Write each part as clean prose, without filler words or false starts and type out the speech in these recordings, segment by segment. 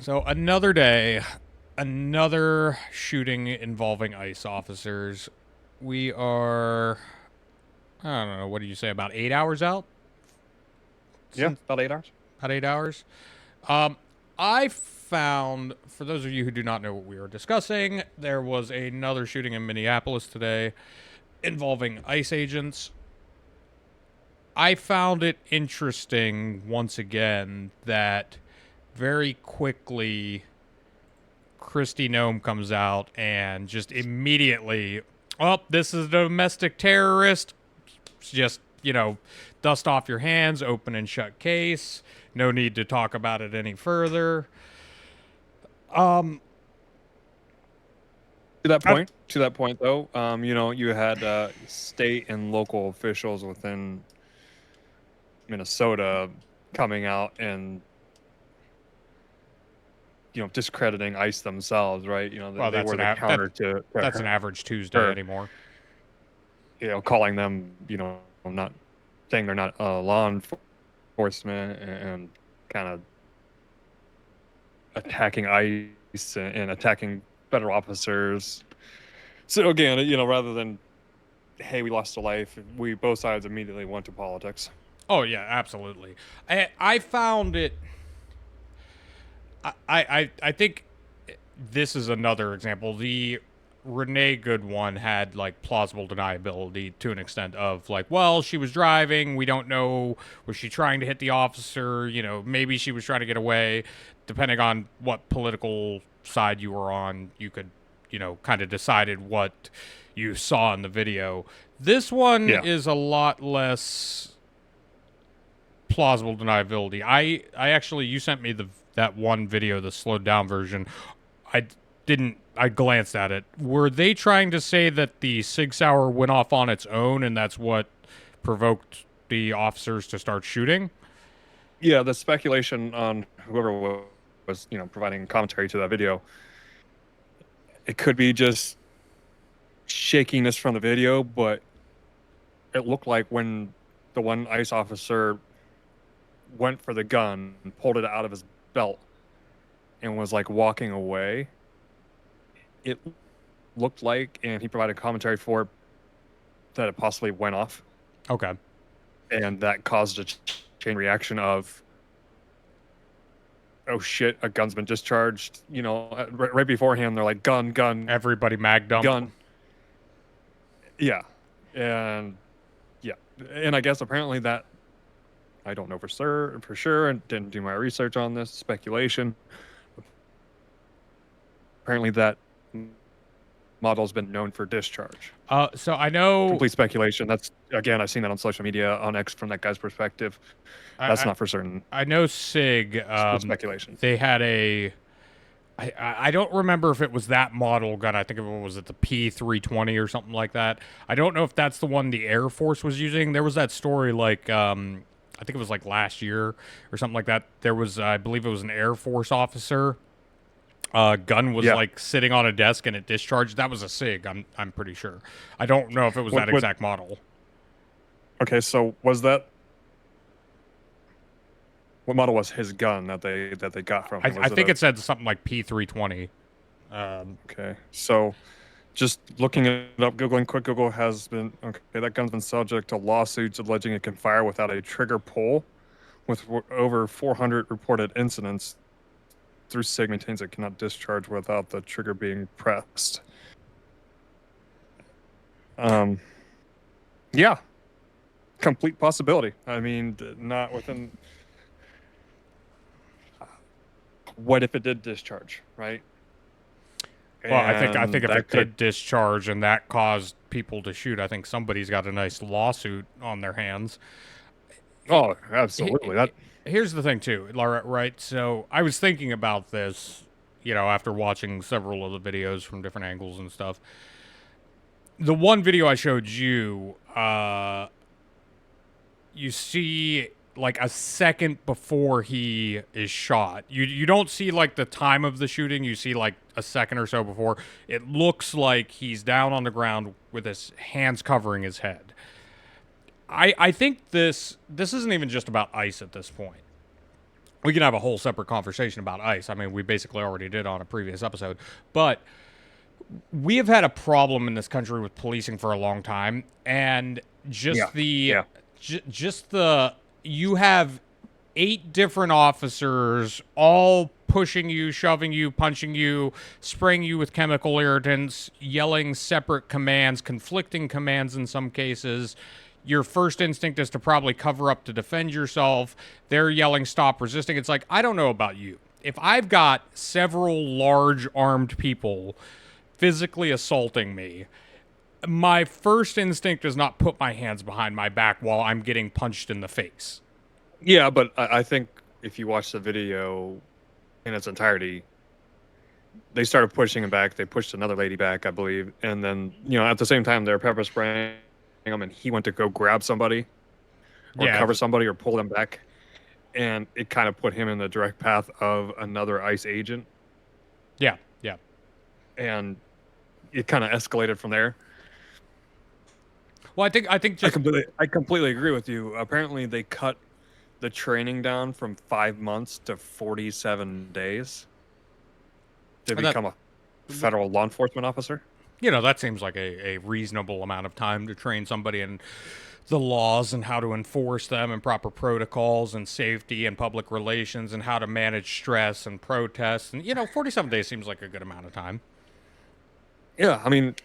So another day, another shooting involving ICE officers. We are, I don't know, what do you say, about 8 hours out? Yeah, Since about 8 hours. about 8 hours. Um, I found, for those of you who do not know what we are discussing, there was another shooting in Minneapolis today involving ICE agents. I found it interesting once again that very quickly Christy Nome comes out and just immediately, oh, this is a domestic terrorist. Just, dust off your hands, open and shut case. No need to talk about it any further. Um, I, To that point, though, you had state and local officials within Minnesota coming out and discrediting ICE themselves, right? well, They were the counter to that's an her, average Tuesday her, anymore. calling them, not saying they're not law enforcement and kind of attacking ICE and attacking federal officers. So again, rather than hey, we lost a life, we both sides immediately went to politics. Oh yeah, absolutely. I found it. I think this is another example. The Renee Good one had like plausible deniability to an extent of like, well, she was driving. We don't know. Was she trying to hit the officer? Maybe she was trying to get away. Depending on what political side you were on, you could, kind of decided what you saw in the video. This one Yeah. is a lot less plausible deniability. I actually, you sent me that one video, the slowed down version. I didn't. I glanced at it. Were they trying to say that the Sig Sauer went off on its own, and that's what provoked the officers to start shooting? Yeah, the speculation on whoever was, providing commentary to that video, it could be just shakiness from the video, but it looked like when the one ICE officer went for the gun, pulled it out of his belt, and was like walking away, it looked like, and he provided commentary for that it possibly went off, Okay. and that caused a chain reaction of, oh shit, a gun's been discharged. Right beforehand, they're like, gun, gun, Everybody mag dump. gun. Yeah. And yeah. And I guess apparently that, I don't know for sure, and didn't do my research on this, speculation. Apparently that model's been known for discharge. So I know. Complete speculation. That's, again, I've seen that on social media on X from that guy's perspective. That's I not for certain. I know Sig. Speculation. They had a. I don't remember if it was that model gun. I think it was at the P320 or something like that. I don't know if that's the one the Air Force was using. There was that story like I think it was like last year or something like that. There was I believe it was an Air Force officer. Gun was Yeah. like sitting on a desk and it discharged. That was a Sig. I'm pretty sure. I don't know if it was that exact model. Okay, so was that, what model was his gun that they got from him? I think it said something like P320. Okay, so just looking it up, Googling quick Google has been, okay, that gun's been subject to lawsuits alleging it can fire without a trigger pull, with over 400 reported incidents. Through SIG maintains it cannot discharge without the trigger being pressed. Yeah, complete possibility. I mean, not within. What if it did discharge, right? Well, I think if that it could. did discharge and that caused people to shoot, I think somebody's got a nice lawsuit on their hands. Oh, absolutely. That. Here's the thing, too, Laura, right? So I was thinking about this, after watching several of the videos from different angles and stuff. The one video I showed you, you see like a second before he is shot. You don't see like the time of the shooting. You see like a second or so before. It looks like he's down on the ground with his hands covering his head. I think this isn't even just about ICE at this point. We can have a whole separate conversation about ICE. I mean, we basically already did on a previous episode, but we have had a problem in this country with policing for a long time, and Yeah, just the yeah, just the you have 8 different officers all pushing you, shoving you, punching you, spraying you with chemical irritants, yelling separate commands, conflicting commands in some cases. Your first instinct is to probably cover up to defend yourself. They're yelling, stop resisting. It's like, I don't know about you. If I've got several large armed people physically assaulting me, my first instinct is not put my hands behind my back while I'm getting punched in the face. yeah. But I think if you watch the video in its entirety, they started pushing him back. They pushed another lady back, I believe, and then at the same time they're pepper spraying him, and he went to go grab somebody or Yeah, cover somebody or pull them back, and it kind of put him in the direct path of another ICE agent, yeah, yeah. and it kind of escalated from there. Well, I think just I completely agree with you. Apparently, they cut the training down from 5 months to 47 days to that become a federal law enforcement officer. that seems like a reasonable amount of time to train somebody in the laws and how to enforce them and proper protocols and safety and public relations and how to manage stress and protests. And 47 days seems like a good amount of time. Yeah, I mean,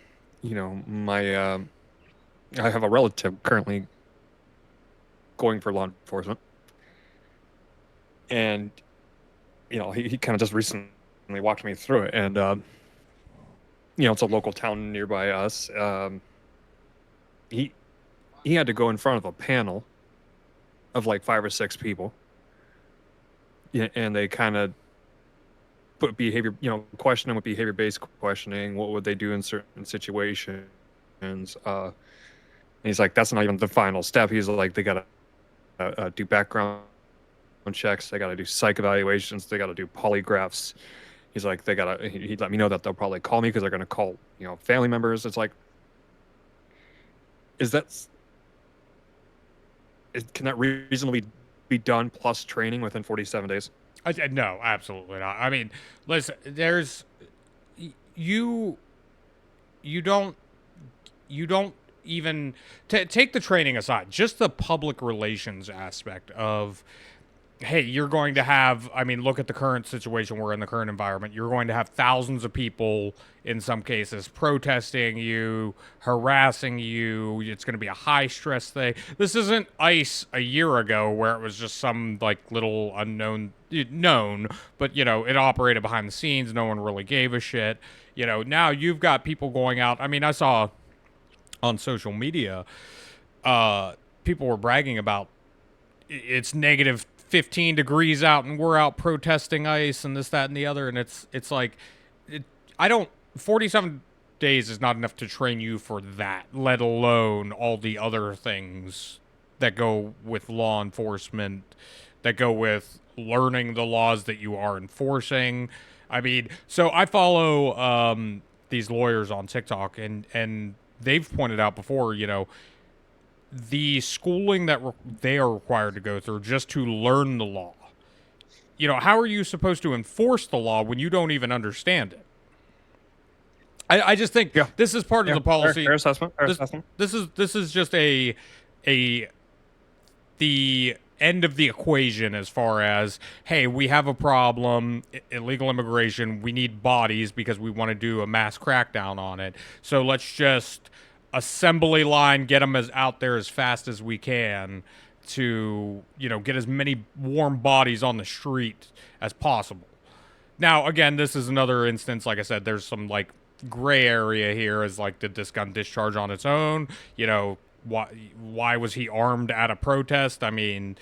my I have a relative currently going for law enforcement, and he kind of just recently walked me through it, and it's a local town nearby us. He he had to go in front of a panel of like 5 or 6 people, yeah, and they kind of put behavior, question them with behavior-based questioning. What would they do in certain situations? And he's like, that's not even the final step. He's like, they gotta do background checks, they gotta do psych evaluations, they gotta do polygraphs. He's like, he let me know that they'll probably call me because they're gonna call family members. It's like, is that can that reasonably be done plus training within 47 days? No, absolutely not. I mean, listen, there's you you don't you don't even take the training aside, just the public relations aspect of, hey, you're going to have, I mean, look at the current situation we're in, the current environment. You're going to have thousands of people, in some cases, protesting you, harassing you. It's going to be a high stress thing. This isn't ICE a year ago where it was just some like little known, but it operated behind the scenes. No one really gave a shit. Now you've got people going out. I mean, I saw on social media, people were bragging about it's negative 15 degrees out and we're out protesting ICE and this, that, and the other. And it's like, I don't, 47 days is not enough to train you for that, let alone all the other things that go with law enforcement, that go with learning the laws that you are enforcing. I mean, so I follow these lawyers on TikTok, and they've pointed out before, the schooling that they are required to go through just to learn the law. How are you supposed to enforce the law when you don't even understand it? I just think Yeah, this is part of the policy. Fair assessment. Fair This assessment. this is just a the end of the equation as far as, hey, we have a problem, illegal immigration, we need bodies because we want to do a mass crackdown on it, so let's just assembly line get them as out there as fast as we can to get as many warm bodies on the street as possible. Now again, this is another instance, like I said, there's some like gray area here, as like, did this gun discharge on its own? Why was he armed at a protest? I mean,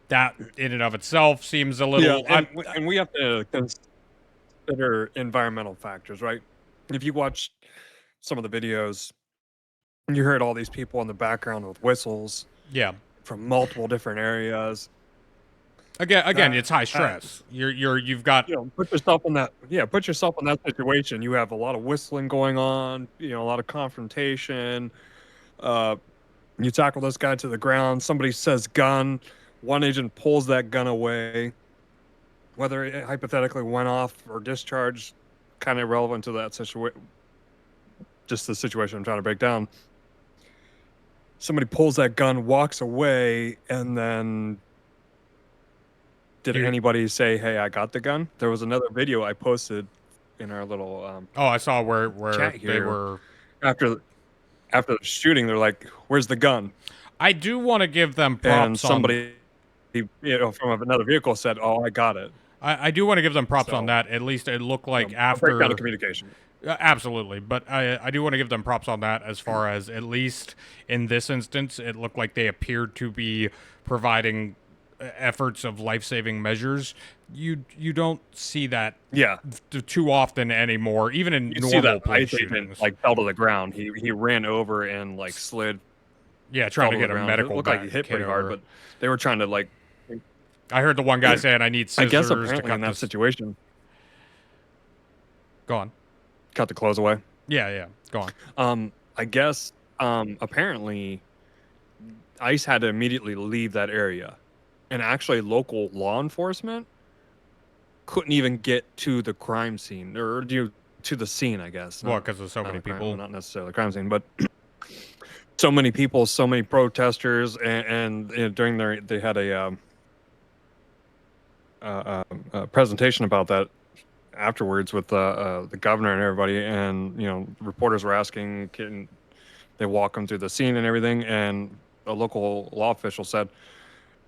that in and of itself seems a little. Yeah, and we have to consider environmental factors, right? If you watch some of the videos, you heard all these people in the background with whistles Yeah. from multiple different areas. Again, it's high stress. You've got. Put yourself in that. Yeah, put yourself in that situation. You have a lot of whistling going on. A lot of confrontation. You tackle this guy to the ground. Somebody says gun. One agent pulls that gun away. Whether it hypothetically went off or discharged, kind of irrelevant to that situation. Just the situation I'm trying to break down. Somebody pulls that gun, walks away, and then did anybody say, "Hey, I got the gun"? There was another video I posted in our little I saw where chat they here. were After the shooting, they're like, "Where's the gun?" I do want to give them props And somebody, from another vehicle said, "Oh, I got it." I do want to give them props on So, that. At least it looked like a breakdown after of communication. Absolutely, but I do want to give them props on that. As far as at least in this instance, it looked like they appeared to be providing efforts of life-saving measures. You don't see that Yeah, too often anymore, even in you see normal that police ICE agent shootings. like fell to the ground. He ran over and like slid. Yeah, Fell trying to to the get a ground. It medical looked like he hit pretty hard, over. but they were trying to like. I heard the one guy saying, "I need I scissors guess to apparently cut in that this." situation, Go on. cut the clothes away. Yeah, go on. I guess apparently ICE had to immediately leave that area, and actually local law enforcement couldn't even get to the crime scene or to the scene. I guess. Well, because of so Not many the crime- people. not necessarily the crime scene, but so many people, so many protesters, and during they had a presentation about that afterwards with the governor and everybody, and reporters were asking, can they walk them through the scene and everything, and a local law official said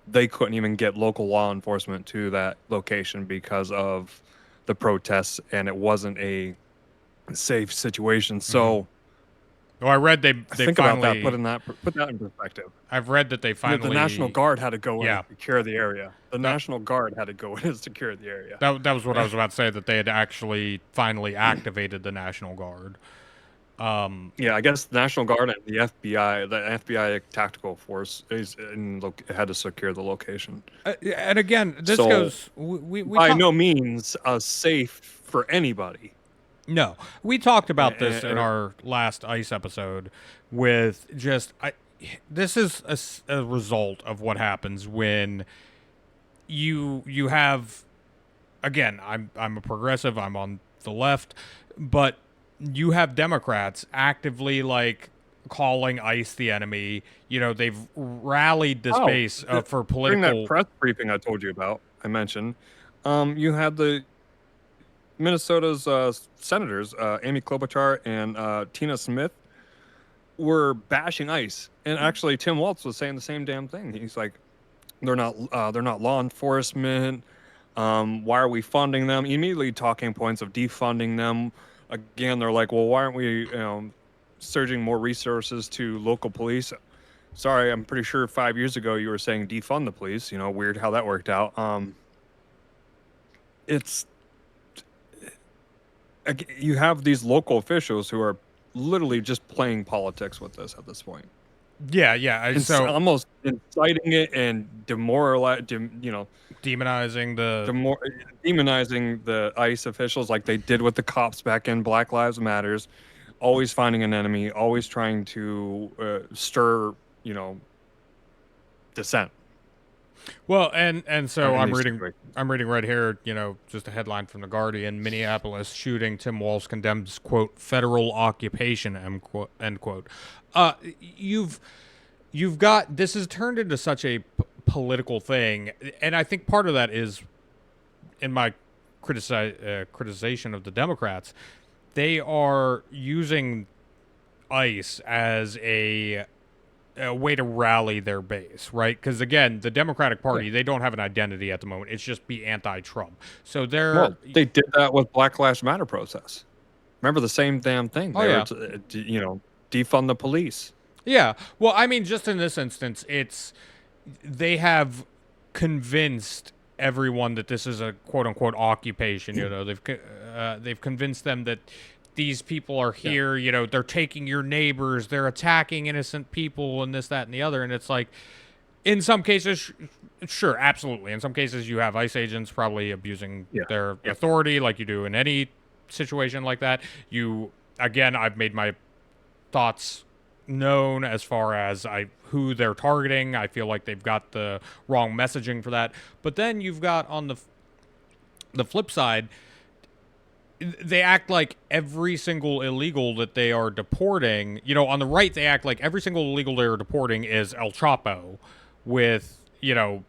they couldn't even get local law enforcement to that location because of the protests, and it wasn't a safe situation. So Well, I read they think finally about that. Put that in perspective. I've read that they finally The National Guard had to go in Yeah. and secure the area. The That- National Guard had to go in and secure the area. That was what I was about to say, that they had actually finally activated the National Guard. Yeah, I guess the National Guard and the FBI tactical force had to secure the location. And again, this So, goes. We By talk- no means safe for anybody. No, we talked about this in or- our last ICE episode. With just, this is a result of what happens when you have. Again, I'm a progressive. I'm on the left, but you have Democrats actively like calling ICE the enemy. They've rallied this base for During political. that press briefing I told you about, I mentioned, you had the Minnesota's senators, Amy Klobuchar and Tina Smith, were bashing ICE, and actually Tim Walz was saying the same damn thing. He's like, they're not law enforcement. Why are we funding them? Immediately talking points of defunding them. Again, they're like, well, why aren't we surging more resources to local police? Sorry, I'm pretty sure 5 years ago you were saying defund the police. Weird how that worked out. You have these local officials who are literally just playing politics with this at this point. Yeah. It's So almost inciting it and demonizing the ICE officials like they did with the cops back in Black Lives Matters, always finding an enemy, always trying to stir, dissent. Well, and so in I'm these reading situations. I'm reading right here, just a headline from the Guardian: Minneapolis shooting, Tim Walz condemns quote federal occupation end quote. You've got, this has turned into such a political thing, and I think part of that is, in my criticization of the Democrats, they are using ICE as a way to rally their base, right? Because again, the Democratic Party, they don't have an identity at the moment. It's just be anti-Trump. So They did that with Black Lives Matter protests. Remember the same damn thing. Oh, yeah. Defund the police. Yeah. Well, I mean, just in this instance, they have convinced everyone that this is a quote unquote occupation. They've convinced them that these people are here. They're taking your neighbors, they're attacking innocent people, and this, that, and the other. And it's like, in some cases, sure, absolutely. In some cases, you have ICE agents probably abusing their authority, like you do in any situation like that. Again, I've made my thoughts known as far as who they're targeting. I feel like they've got the wrong messaging for that. But then you've got on the flip side, they act like every single illegal that they are deporting, on the right, they act like every single illegal they're deporting is El Chapo with, Yeah.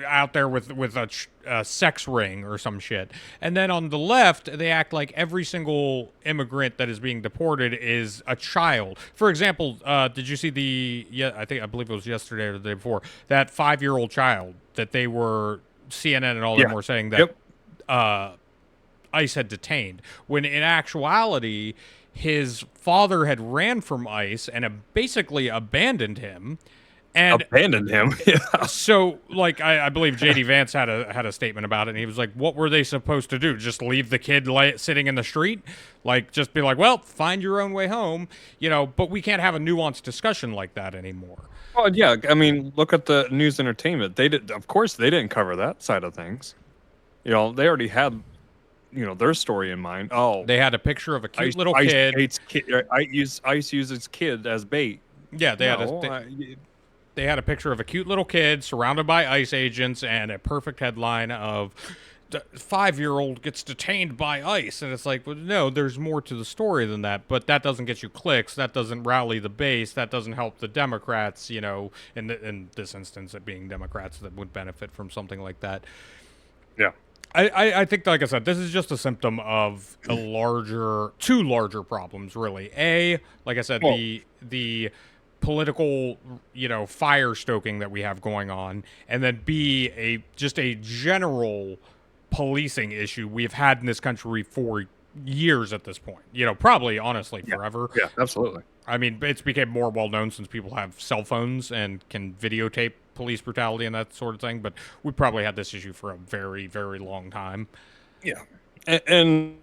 out there with a sex ring or some shit. And then on the left, they act like every single immigrant that is being deported is a child. For example, did you see I believe it was yesterday or the day before, that 5-year-old child that they were, CNN and all them Yeah. were saying that Yep. ICE had detained, when in actuality, his father had ran from ICE and basically abandoned him. And Abandoned him. Yeah. so, like, I believe JD Vance had a statement about it, and he was like, "What were they supposed to do? Just leave the kid sitting in the street? Like, just be like, well, find your own way home, But we can't have a nuanced discussion like that anymore." Well, yeah. I mean, look at the news entertainment. Of course, they didn't cover that side of things. They already had, their story in mind. Oh, They had a picture of a cute little ICE kid. hates ICE uses kid as bait. Yeah, No, they had a picture of a cute little kid surrounded by ICE agents and a perfect headline of 5-year-old gets detained by ICE. And it's like, well, no, there's more to the story than that. But that doesn't get you clicks. That doesn't rally the base. That doesn't help the Democrats, in this instance, it being Democrats that would benefit from something like that. yeah. I think, like I said, this is just a symptom of two larger problems, really. Like I said, Well- the political, fire stoking that we have going on, and then B, just a general policing issue we've had in this country for years at this point. Probably, honestly, forever. Yeah, absolutely. I mean, it's become more well known since people have cell phones and can videotape police brutality and that sort of thing. But we probably had this issue for a very, very long time. Yeah. And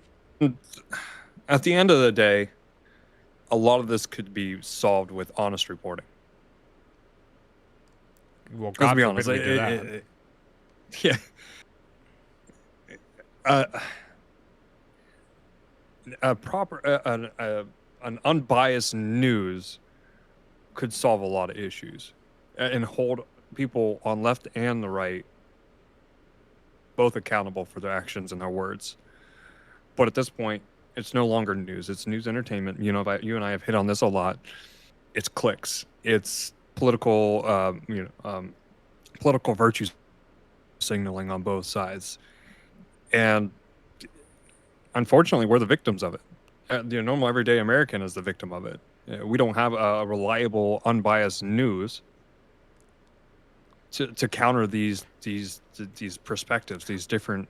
at the end of the day, a lot of this could be solved with honest reporting. Well, Let's God be forbid honest. we do that. Yeah. An unbiased news could solve a lot of issues and hold people on left and the right both accountable for their actions and their words. But at this point, it's no longer news. It's news entertainment. You and I have hit on this a lot. It's clicks. It's political, political virtue signaling on both sides. And unfortunately, we're the victims of it. The normal everyday American is the victim of it. We don't have a reliable, unbiased news to counter these perspectives, these different,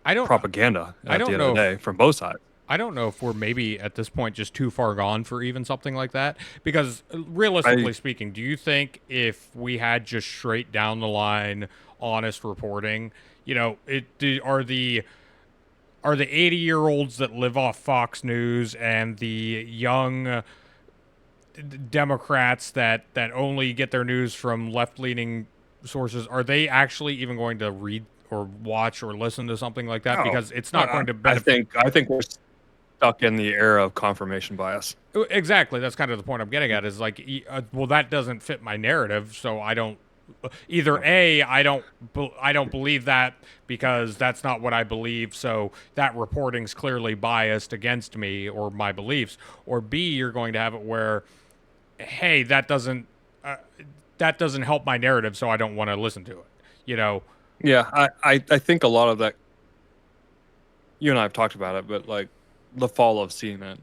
I don't propaganda I at don't the end know of the day from both sides. I don't know if we're maybe at this point just too far gone for even something like that. Because realistically speaking, do you think if we had just straight down the line, honest reporting, are the 80-year-olds that live off Fox News and the young Democrats that only get their news from left-leaning sources, are they actually even going to read or watch or listen to something like that? No. Because it's not going to benefit. I think we're stuck in the era of confirmation bias. Exactly. That's kind of the point I'm getting at, is like, well, that doesn't fit my narrative, so I don't. Either A, I don't believe that because that's not what I believe, so that reporting's clearly biased against me or my beliefs. Or B, you're going to have it where, hey, that doesn't help my narrative, so I don't want to listen to it. Yeah, I think a lot of that. You and I have talked about it, but like the fall of CNN.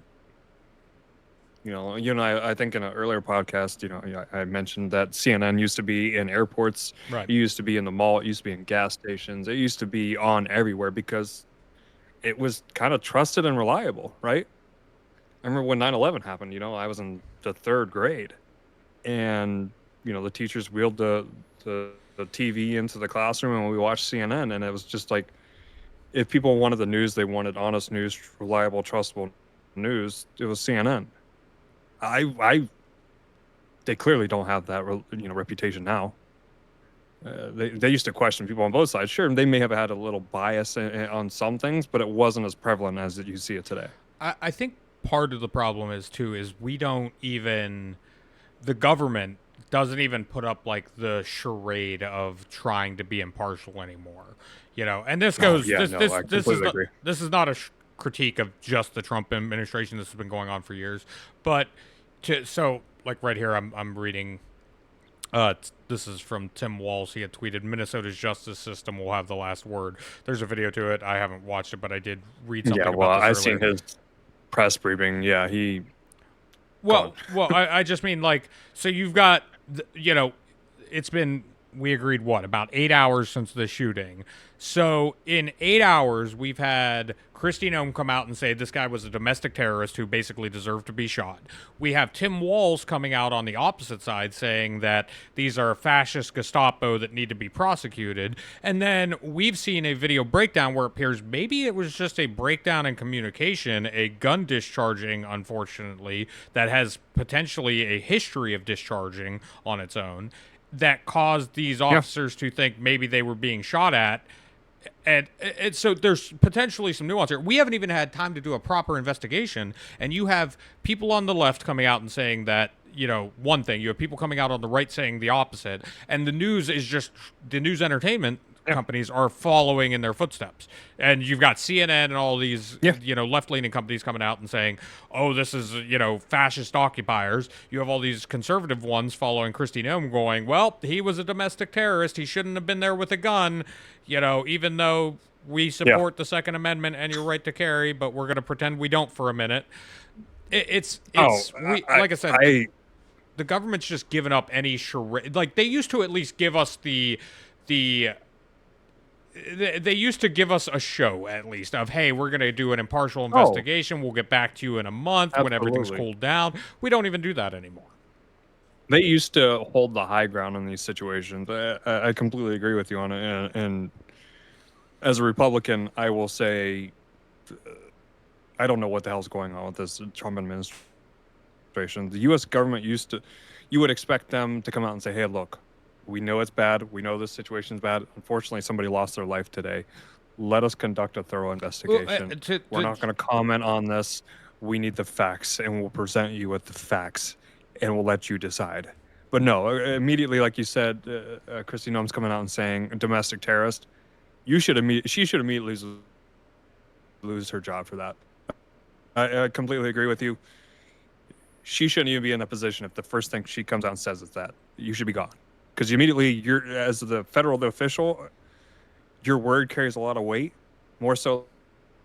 You and I think in an earlier podcast, I mentioned that CNN used to be in airports. Right. It used to be in the mall. It used to be in gas stations. It used to be on everywhere because it was kind of trusted and reliable, right? I remember when 9/11 happened, I was in the 3rd grade and, the teachers wheeled the TV into the classroom and we watched CNN, and it was just like, if people wanted the news, they wanted honest news, reliable, trustable news, it was CNN. They clearly don't have that, reputation now. They used to question people on both sides. Sure, they may have had a little bias on some things, but it wasn't as prevalent as you see it today. I think part of the problem is too is we don't even the government doesn't even put up like the charade of trying to be impartial anymore. And this Oh goes yeah, this no, this I this is completely not agree. this is not a critique of just the Trump administration. This has been going on for years, but so like right here, I'm reading. This is from Tim Walz. He had tweeted, "Minnesota's justice system will have the last word." There's a video to it. I haven't watched it, but I did read Yeah, something well, about this I seen earlier. his press briefing. Yeah, he gone. I just mean like, so you've got, it's been, we agreed, what, about 8 hours since the shooting. So in 8 hours, we've had Kristi Noem come out and say this guy was a domestic terrorist who basically deserved to be shot. We have Tim Walz coming out on the opposite side saying that these are fascist Gestapo that need to be prosecuted. And then we've seen a video breakdown where it appears maybe it was just a breakdown in communication, a gun discharging, unfortunately, that has potentially a history of discharging on its own that caused these Yeah, officers to think maybe they were being shot at. And so there's potentially some nuance here. We haven't even had time to do a proper investigation, and you have people on the left coming out and saying that, one thing. You have people coming out on the right saying the opposite, and the news is just the news entertainment yeah, companies are following in their footsteps. And you've got CNN and all these, yeah, left-leaning companies coming out and saying, "Oh, this is, fascist occupiers." You have all these conservative ones following Kristi Noem going, "Well, he was a domestic terrorist. He shouldn't have been there with a gun." Even though we yeah. support the Second Amendment and your right to carry, but we're going to pretend we don't for a minute. Oh, We like I said, I the government's just given up any charade. Like they used to at least give us the they used to give us a show at least of, hey, we're going to do an impartial oh, investigation. We'll get back to you in a month when everything's absolutely. cooled down. We don't even do that anymore. They used to hold the high ground in these situations. I completely agree with you on it. And as a Republican, I will say I don't know what the hell's going on with this Trump administration. The U.S. government you would expect them to come out and say, hey, look, we know it's bad. We know this situation's bad. Unfortunately, somebody lost their life today. Let us conduct a thorough investigation. We're not going to comment on this. We need the facts, and we'll present you with the facts, and we'll let you decide. But no, immediately, like you said, Kristi Noem's coming out and saying domestic terrorist. She should immediately lose her job for that. I completely agree with you. She shouldn't even be in that position if the first thing she comes out and says is that. You should be gone. Because immediately, you're as the federal official, your word carries a lot of weight, more so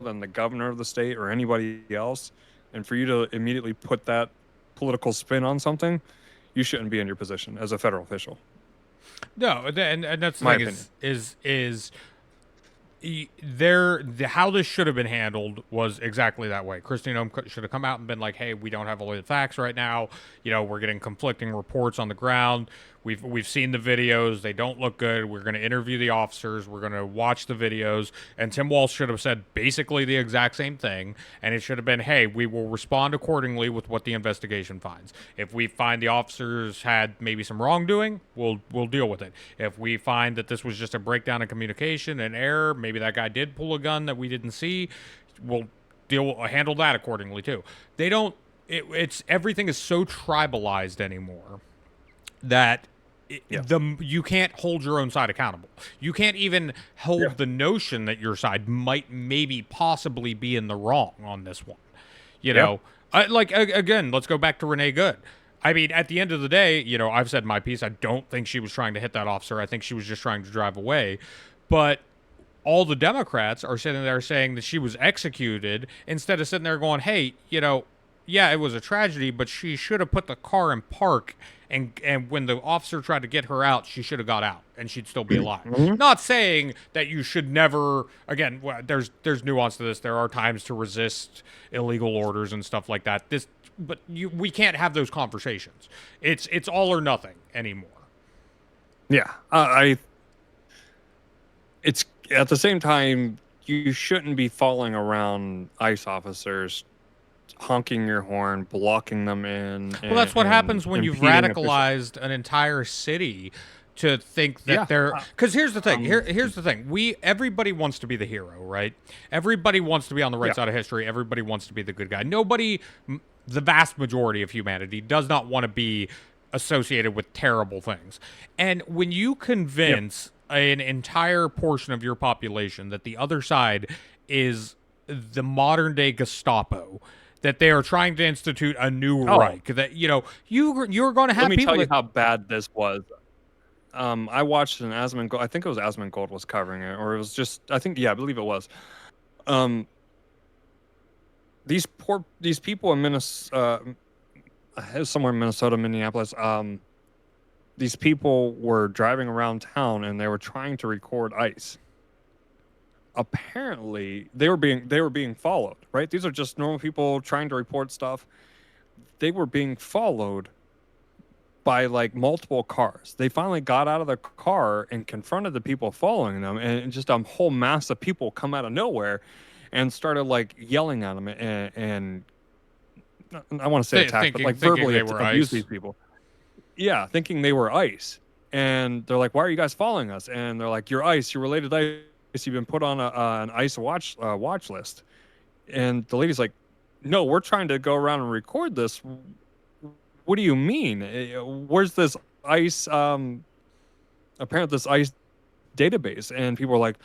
than the governor of the state or anybody else. And for you to immediately put that political spin on something, you shouldn't be in your position as a federal official. No, and that's the My thing opinion. is how this should have been handled was exactly that way. Kristi Noem should have come out and been like, "Hey, we don't have all the facts right now. We're getting conflicting reports on the ground. We've seen the videos. They don't look good. We're going to interview the officers. We're going to watch the videos." And Tim Walz should have said basically the exact same thing. And it should have been, "Hey, we will respond accordingly with what the investigation finds. If we find the officers had maybe some wrongdoing, we'll deal with it. If we find that this was just a breakdown in communication, an error, maybe that guy did pull a gun that we didn't see, we'll handle that accordingly too." They don't. It's everything is so tribalized anymore that Yeah. you can't hold your own side accountable. You can't even Yeah. hold the notion that your side might maybe possibly be in the wrong on this one. You Yeah. know, again, let's go back to Renee Good. I mean, at the end of the day, I've said my piece. I don't think she was trying to hit that officer. I think she was just trying to drive away. But all the Democrats are sitting there saying that she was executed instead of sitting there going, hey, yeah, it was a tragedy, but she should have put the car in park. And when the officer tried to get her out, she should have got out and she'd still be alive. Mhm. Not saying that you should never. Again, there's nuance to this. There are times to resist illegal orders and stuff like that. But we can't have those conversations. It's all or nothing anymore. Yeah. It's at the same time, you shouldn't be following around ICE officers, honking your horn, blocking them in, Well, that's what happens when you've impeding official. radicalized an entire city to think that Yeah. they're, because here's the thing. Um, Here's the thing. Everybody wants to be the hero, right? Everybody wants to be on the right yeah. side of history. Everybody wants to be the good guy. Nobody, the vast majority of humanity, does not want to be associated with terrible things. And when you Yep. convince an entire portion of your population that the other side is the modern day Gestapo, that they are trying to institute a new Oh, Reich, that you're going to let have me people tell you that how bad this was. I watched an Asmongold. I think it was Asmongold was covering it, or it was just. I think, yeah, I believe it was. Um, these people in Minnesota, somewhere in Minnesota, Minneapolis. These people were driving around town and they were trying to record ICE. Apparently, they were being followed. Right? These are just normal people trying to report stuff. They were being followed by like multiple cars. They finally got out of the car and confronted the people following them, and just a whole mass of people come out of nowhere and started like yelling at them and I want to say attack, but like thinking verbally they were abuse ICE. these people. Yeah, thinking they were ICE. And they're like, "Why are you guys following us?" And they're like, "You're ICE. You're related to ICE. You've been put on an ICE watch list." And the lady's like, "No, we're trying to go around and record this. What do you mean? Where's this ICE? Apparently this ICE database?" And people are like,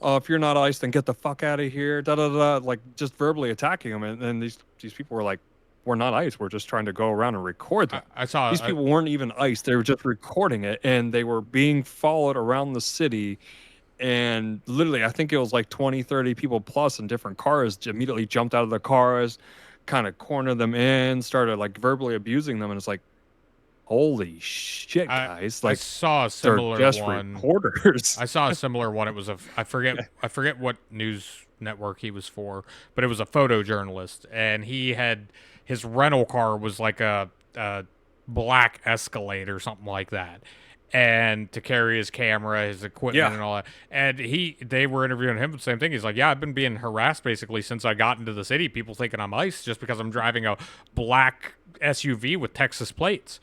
"Oh, if you're not ICE, then get the fuck out of here." Da da da. Like just verbally attacking them. And these people were like, "We're not ICE. We're just trying to go around and record them." I saw. These people weren't even ICE. They were just recording it, and they were being followed around the city. And literally, I think it was like 20, 30 people plus in different cars immediately jumped out of the cars, kind of cornered them in, started like verbally abusing them. And it's like, holy shit, guys. I Like, saw a they're similar just one. reporters. I saw a similar one. It was I forget what news network he was for, but it was a photojournalist, and his rental car was like a black Escalade or something like that, and to carry his camera, his equipment, Yeah. and all that. And they were interviewing him, the same thing. He's like, "Yeah, I've been being harassed basically since I got into the city. People thinking I'm ICE just because I'm driving a black SUV with Texas plates."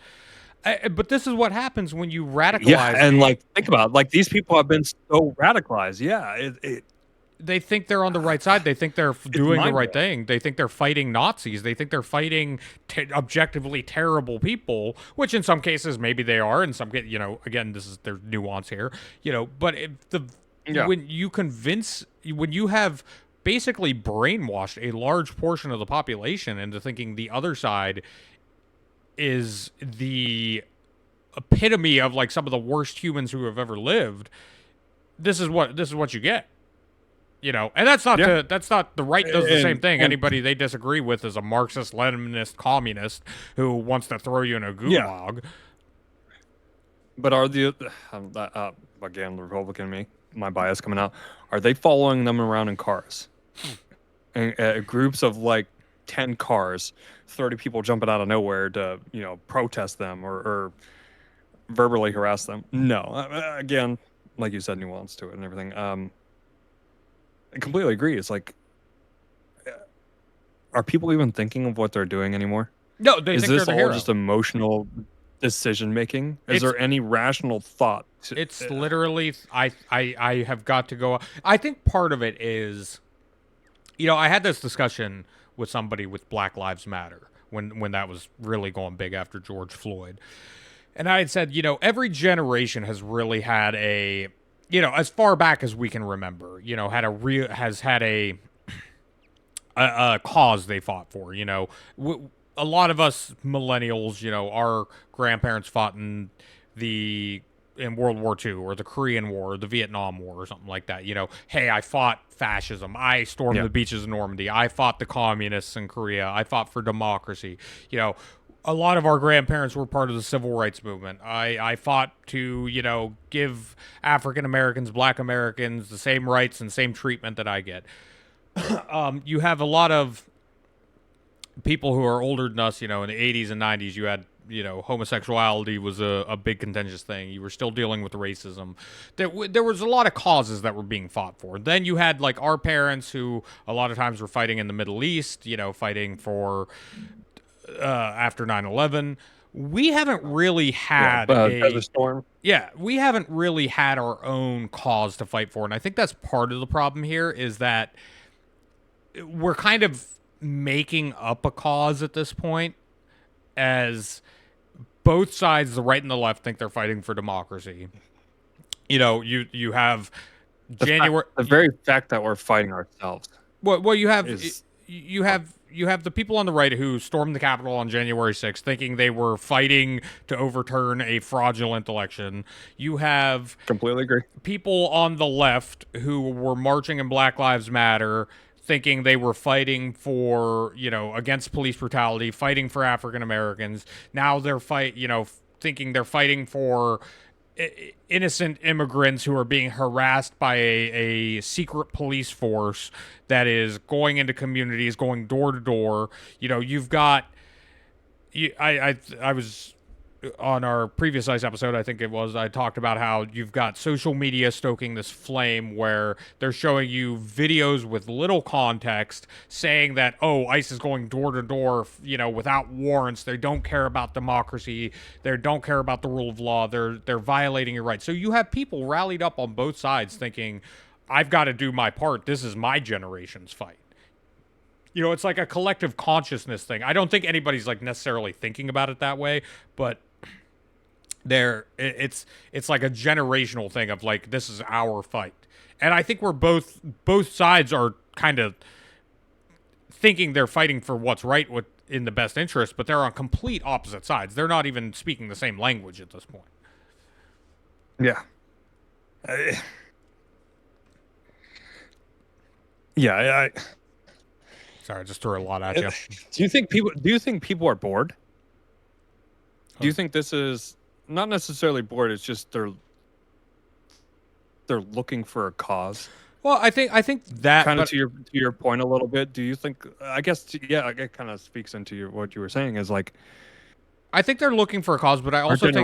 But this is what happens when you Yeah. radicalize And like, think about it. Like, these people have been so radicalized. Yeah. they think they're on the right side. They think they're It's doing the mind right blowing. thing. They think they're fighting Nazis. They think they're fighting objectively terrible people, which in some cases maybe they are. In some, again, there's nuance here, But Yeah. when you have basically brainwashed a large portion of the population into thinking the other side is the epitome of like some of the worst humans who have ever lived, this is what you get. And Yeah. that's not the right does the same thing. And Anybody they disagree with is a Marxist, Leninist, communist who wants to throw you in a yeah. gulag. But are again, the Republican me, my bias coming out? Are they following them around in cars? And groups of like 10 cars, 30 people jumping out of nowhere to protest them or verbally harass them? No. Again, like you said, nuance to it and everything. I completely agree. It's like, are people even thinking of what they're doing anymore? No, they Is think they're this the all hero. just emotional decision making? Is there any rational thought? It's literally I have got to go. I think part of it is, I had this discussion with somebody with Black Lives Matter when that was really going big after George Floyd. And I had said, every generation has really had as far back as we can remember, has had a cause they fought for. A lot of us millennials, our grandparents fought in World War II or the Korean War or the Vietnam War or something like that. Hey, I fought fascism. I stormed Yeah. the beaches of Normandy. I fought the communists in Korea. I fought for democracy. A lot of our grandparents were part of the civil rights movement. I fought to, give African Americans, Black Americans the same rights and same treatment that I get. You have a lot of people who are older than us, in the 80s and 90s, you had, homosexuality was a big contentious thing. You were still dealing with racism. There was a lot of causes that were being fought for. Then you had, like, our parents who a lot of times were fighting in the Middle East, fighting for after 9/11. we haven't really Yeah, had Desert Storm. yeah, we haven't really had our own cause to fight for. And I think that's part of the problem here is that we're kind of making up a cause at this point, as both sides, the right and the left, think they're fighting for democracy. You have January. The very fact that we're fighting ourselves Well, you have is you have you have the people on the right who stormed the Capitol on January 6th, thinking they were fighting to overturn a fraudulent election. You have completely agree. people on the left who were marching in Black Lives Matter, thinking they were fighting for, against police brutality, fighting for African Americans. Now they're thinking they're fighting for innocent immigrants who are being harassed by a secret police force that is going into communities, going door to door. You've got. I was on our previous ICE episode, I think it was, I talked about how you've got social media stoking this flame where they're showing you videos with little context saying that, oh, ICE is going door to door, without warrants. They don't care about democracy. They don't care about the rule of law. They're violating your rights. So you have people rallied up on both sides thinking, I've got to do my part. This is my generation's fight. It's like a collective consciousness thing. I don't think anybody's like necessarily thinking about it that way, but it's like a generational thing of like, this is our fight. And I think both sides are kind of thinking they're fighting for what's right in the best interest, but they're on complete opposite sides. They're not even speaking the same language at this point. Yeah. Yeah, Sorry, I just threw a lot at you. Do you think people are bored? Do you think this is not necessarily bored? It's just they're looking for a cause. Well, I think that kind of to your point a little bit. Do you think? I guess it kind of speaks into what you were saying is like. I think they're looking for a cause, but I also think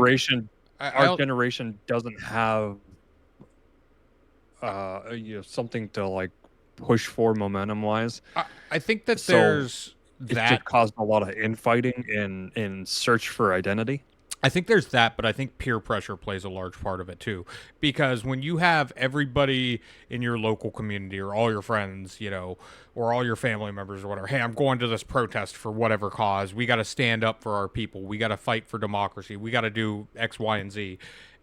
our generation doesn't have something to like push for momentum wise. I think that there's that just caused a lot of infighting in search for identity. I think there's that, but I think peer pressure plays a large part of it too. Because when you have everybody in your local community or all your friends, or all your family members or whatever, hey, I'm going to this protest for whatever cause. We got to stand up for our people. We got to fight for democracy. We got to do X, Y, and Z.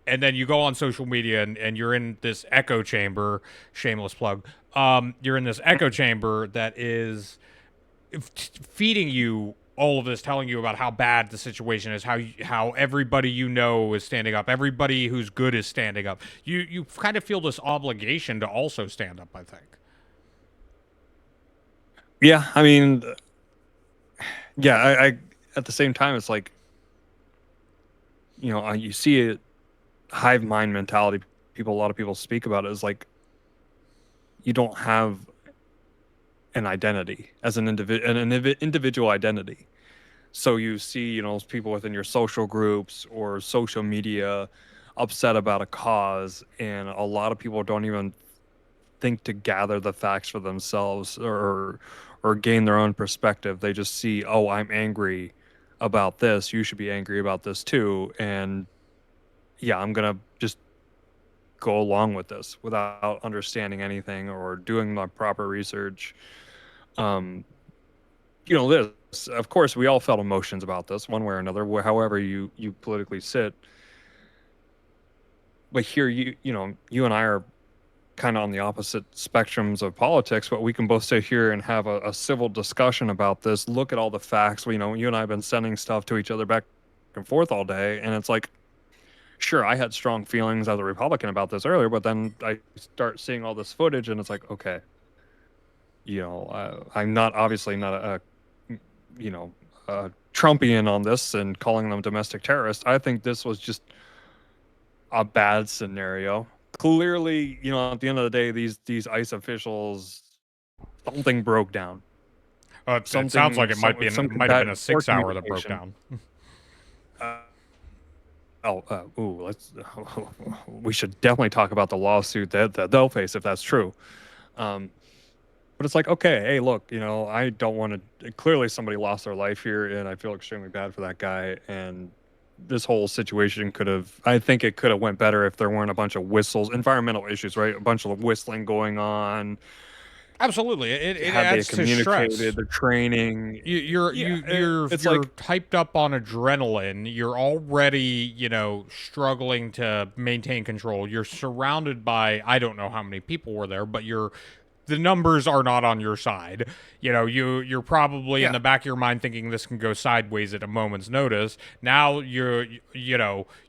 And then you go on social media and you're in this echo chamber, shameless plug. You're in this echo chamber that is feeding you all of this, telling you about how bad the situation is, how everybody is standing up, everybody who's good is standing up. You kind of feel this obligation to also stand up, I think. Yeah, I mean, yeah, I at the same time, it's like, you see it, hive mind mentality. A lot of people speak about it as like, you don't have an identity as an individual identity. So you see, people within your social groups or social media upset about a cause, and a lot of people don't even think to gather the facts for themselves or gain their own perspective. They just see, oh, I'm angry about this. You should be angry about this too. And yeah, I'm going to just go along with this without understanding anything or doing my proper research. This, of course, we all felt emotions about this one way or another, however you politically sit. But here, you and I are kind of on the opposite spectrums of politics, but we can both sit here and have a civil discussion about this. Look at all the facts. You and I have been sending stuff to each other back and forth all day, and it's like, sure, I had strong feelings as a Republican about this earlier, but then I start seeing all this footage, and it's like, okay, I'm obviously not a Trumpian on this and calling them domestic terrorists. I think this was just a bad scenario. Clearly, at the end of the day, these ICE officials, something broke down. It sounds like it might have been a 6 hour that broke down. We should definitely talk about the lawsuit that they'll face if that's true. But it's like, okay, hey, look, I don't want to. Clearly, somebody lost their life here, and I feel extremely bad for that guy. And this whole situation could have, I think it could have went better if there weren't a bunch of whistles, environmental issues, right? A bunch of whistling going on. Absolutely, it Had they adds to communicated stress. their training? You Yeah, it's you're like, hyped up on adrenaline. You're already, struggling to maintain control. You're surrounded by, I don't know how many people were there, but the numbers are not on your side. You're probably in yeah, the back of your mind thinking this can go sideways at a moment's notice. Now you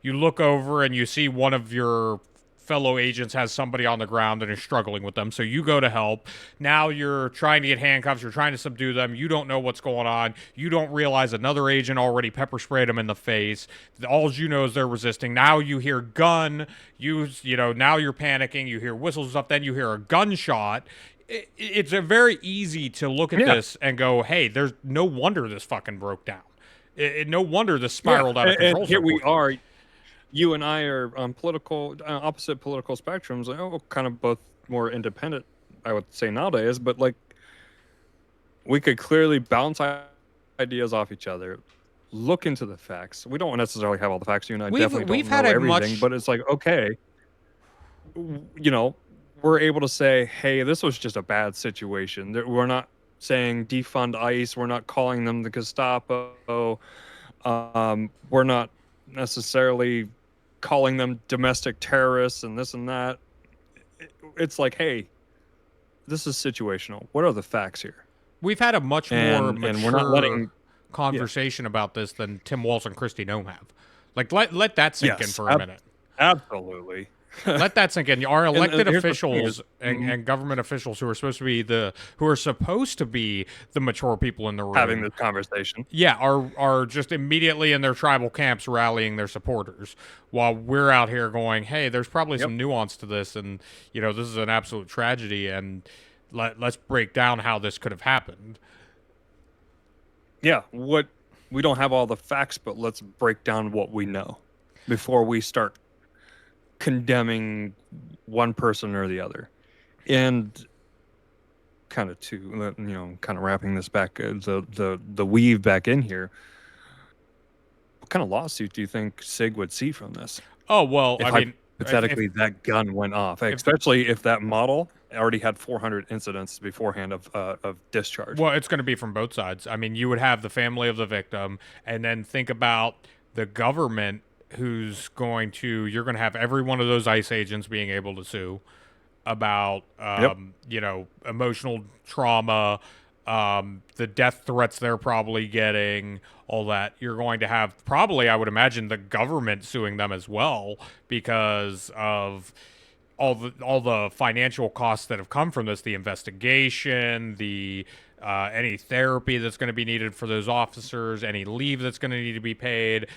look over and you see one of your fellow agents has somebody on the ground and is struggling with them. So you go to help. Now you're trying to get handcuffs. You're trying to subdue them. You don't know what's going on. You don't realize another agent already pepper sprayed them in the face. All you know is they're resisting. Now you hear gun. Now you're panicking. You hear whistles and stuff. Then you hear a gunshot. It's a very easy to look at yeah, this and go, hey, there's no wonder this fucking broke down. No wonder this yeah. spiraled out of And control here so we quickly. are. You and I are on opposite political spectrums. Kind of both more independent, I would say nowadays. But like, we could clearly bounce ideas off each other, look into the facts. We don't necessarily have all the facts. You and I definitely We've don't had know a everything. much But it's like, okay, we're able to say, hey, this was just a bad situation. We're not saying defund ICE. We're not calling them the Gestapo. We're not necessarily calling them domestic terrorists and this and that. It's like, hey, this is situational. What are the facts here? we've had a much more And we're not mature letting. Yeah. conversation about this than Tim Walz and Kristi Noem have. Like let that sink in Yes. for a minute. Absolutely. Let that sink in. Our elected And here's the thing officials is, and government officials who are supposed to be the mature people in the having room. this conversation. Yeah, are just immediately in their tribal camps rallying their supporters while we're out here going, "Hey, there's probably Yep. some nuance to this and this is an absolute tragedy and let's break down how this could have happened." Yeah. We don't have all the facts, but let's break down what we know before we start condemning one person or the other. And kind of kind of wrapping this back, the weave back in here. What kind of lawsuit do you think SIG would see from this? Oh, well, If I mean, hypothetically that gun went off, especially if that model already had 400 incidents beforehand of discharge. well, it's going to be from both sides. I mean, you would have the family of the victim, and then think about the government you're going to have every one of those ICE agents being able to sue about, Yep. emotional trauma, the death threats they're probably getting, all that. You're going to have probably, I would imagine, the government suing them as well because of all the financial costs that have come from this, the investigation, the any therapy that's going to be needed for those officers, any leave that's going to need to be paid,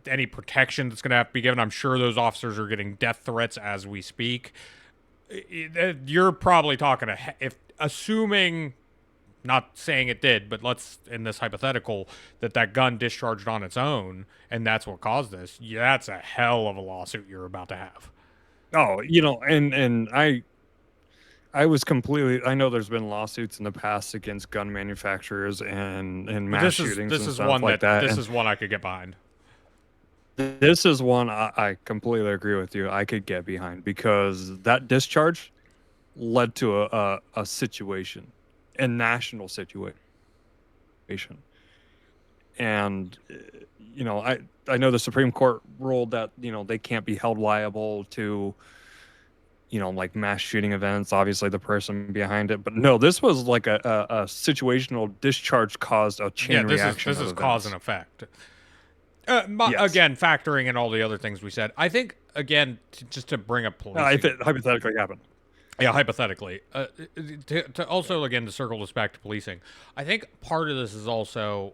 any protection that's going to have to be given. I'm sure those officers are getting death threats as we speak. You're probably talking if assuming, not saying it did, but let's in this hypothetical that gun discharged on its own and that's what caused this. Yeah, that's a hell of a lawsuit you're about to have. Oh, and I was completely. I know there's been lawsuits in the past against gun manufacturers and But mass shootings this and is stuff one like that that. this And is one I could get behind. this is one I completely agree with you. I could get behind because that discharge led to a situation, a national situation. And I know the Supreme Court ruled that they can't be held liable to like mass shooting events, obviously the person behind it. But no, this was like a situational discharge caused a chain Yeah, reaction this of is cause and events. effect. Yes. Again, factoring in all the other things we said, I think again just to bring up If policing. it hypothetically happened. Yeah, hypothetically, to also again to circle this back to policing, I think part of this is also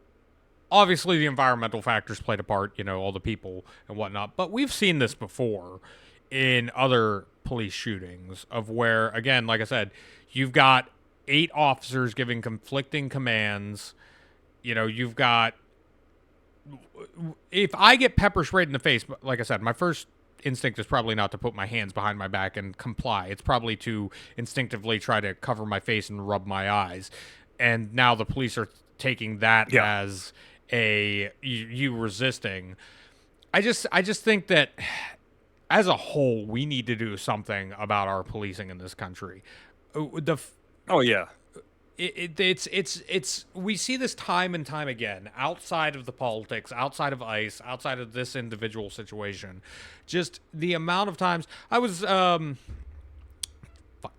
obviously the environmental factors played a part, all the people and whatnot. But we've seen this before in other police shootings of where, again, like I said, you've got 8 officers giving conflicting commands. You've got, if I get pepper sprayed in the face, like I said, my first instinct is probably not to put my hands behind my back and comply. It's probably to instinctively try to cover my face and rub my eyes. And now the police are taking that Yeah. as you resisting. I just think that as a whole, we need to do something about our policing in this country. The Oh yeah. it's we see this time and time again outside of the politics, outside of ICE, outside of this individual situation. Just the amount of times I was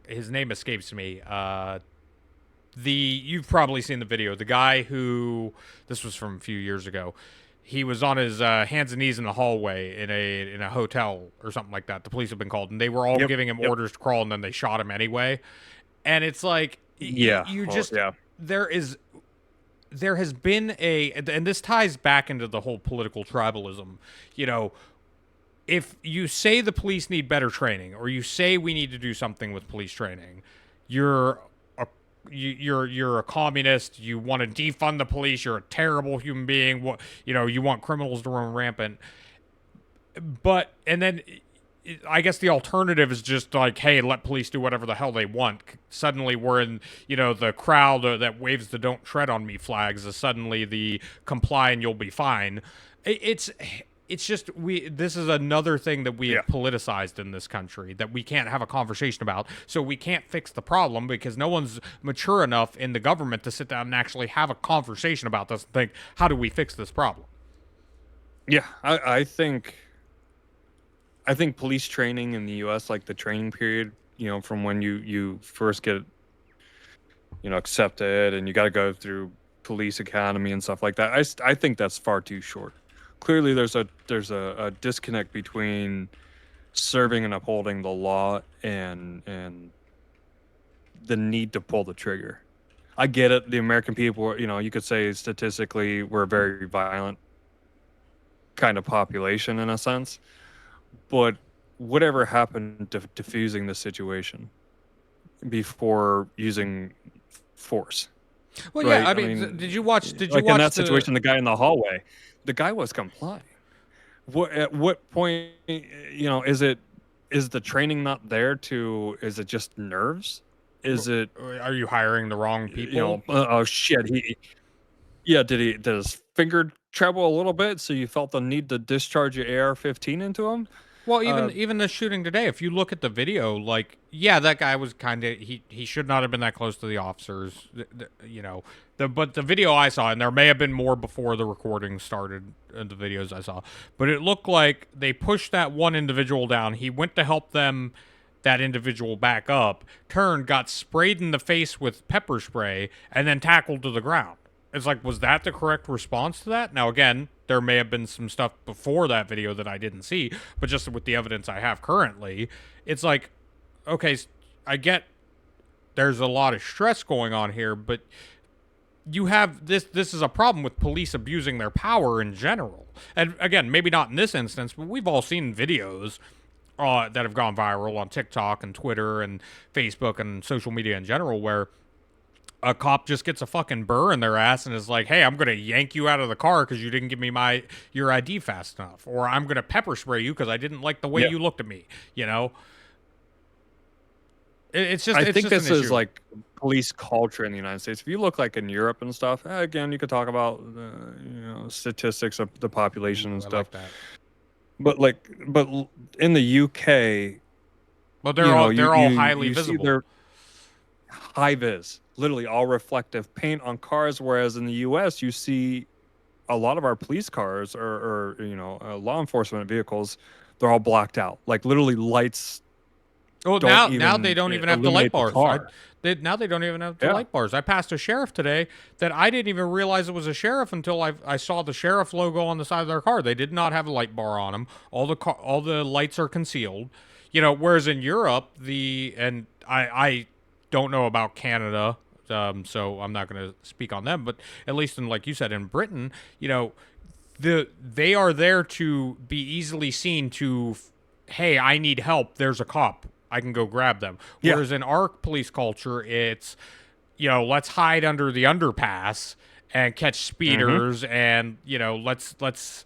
his name escapes me. You've probably seen the video. The guy who, this was from a few years ago. He was on his hands and knees in the hallway in a hotel or something like that. The police have been called, and they were all giving him orders to crawl, and then they shot him anyway. And it's like, Yeah. you Well, just yeah. there has been and this ties back into the whole political tribalism. You know, if you say the police need better training, or you say we need to do something with police training, you're you're a communist. You want to defund the police. You're a terrible human being. You know, you want criminals to run rampant. But and then I guess the alternative is just like, hey, let police do whatever the hell they want. Suddenly we're in, the crowd that waves the "Don't Tread on Me" flags is suddenly the comply and you'll be fine. It's just this is another thing that we have politicized in this country that we can't have a conversation about. So we can't fix the problem because no one's mature enough in the government to sit down and actually have a conversation about this and think, how do we fix this problem? Yeah, I think police training in the U.S., like the training period, from when you first get, accepted, and you got to go through police academy and stuff like that. I think that's far too short. Clearly, there's a disconnect between serving and upholding the law and the need to pull the trigger. I get it. The American people, you could say statistically, we're a very violent kind of population in a sense. But whatever happened to diffusing the situation before using force? Well, right? yeah. I mean, did you watch? In that situation, the guy in the hallway, the guy was complying. At what point, is the training not there to? Is it just nerves? Is it? Are you hiring the wrong people? Oh shit. Did his finger tremble a little bit, so you felt the need to discharge your AR-15 into him? Well, even the shooting today, if you look at the video, like, yeah, that guy was kind of he should not have been that close to the officers, but the video I saw, and there may have been more before the recording started in the videos I saw, but it looked like they pushed that one individual down. He went to help that individual back up, turned, got sprayed in the face with pepper spray, and then tackled to the ground. It's like, was that the correct response to that? Now, again, there may have been some stuff before that video that I didn't see, but just with the evidence I have currently, it's like, okay, I get there's a lot of stress going on here, but you have this is a problem with police abusing their power in general. And again, maybe not in this instance, but we've all seen videos that have gone viral on TikTok and Twitter and Facebook and social media in general where a cop just gets a fucking burr in their ass and is like, hey, I'm going to yank you out of the car because you didn't give me your ID fast enough. Or I'm going to pepper spray you because I didn't like the way you looked at me, It's just, I think just this is like police culture in the United States. If you look like in Europe and stuff, again, you could talk about, statistics of the population and stuff. I like that. But in the UK, well, they're all highly visible. They're high vis, literally all reflective paint on cars. Whereas in the US, you see a lot of our police cars or law enforcement vehicles, they're all blacked out, like literally lights. Oh, now they don't even have the light bars. Now they don't even have the light bars. I passed a sheriff today that I didn't even realize it was a sheriff until I saw the sheriff logo on the side of their car. They did not have a light bar on them. All the lights are concealed. Whereas in Europe, I don't know about Canada, so I'm not going to speak on them. But at least in, like you said, in Britain, they are there to be easily seen to, hey, I need help. There's a cop. I can go grab them. Whereas in our police culture, it's, let's hide under the underpass and catch speeders, and let's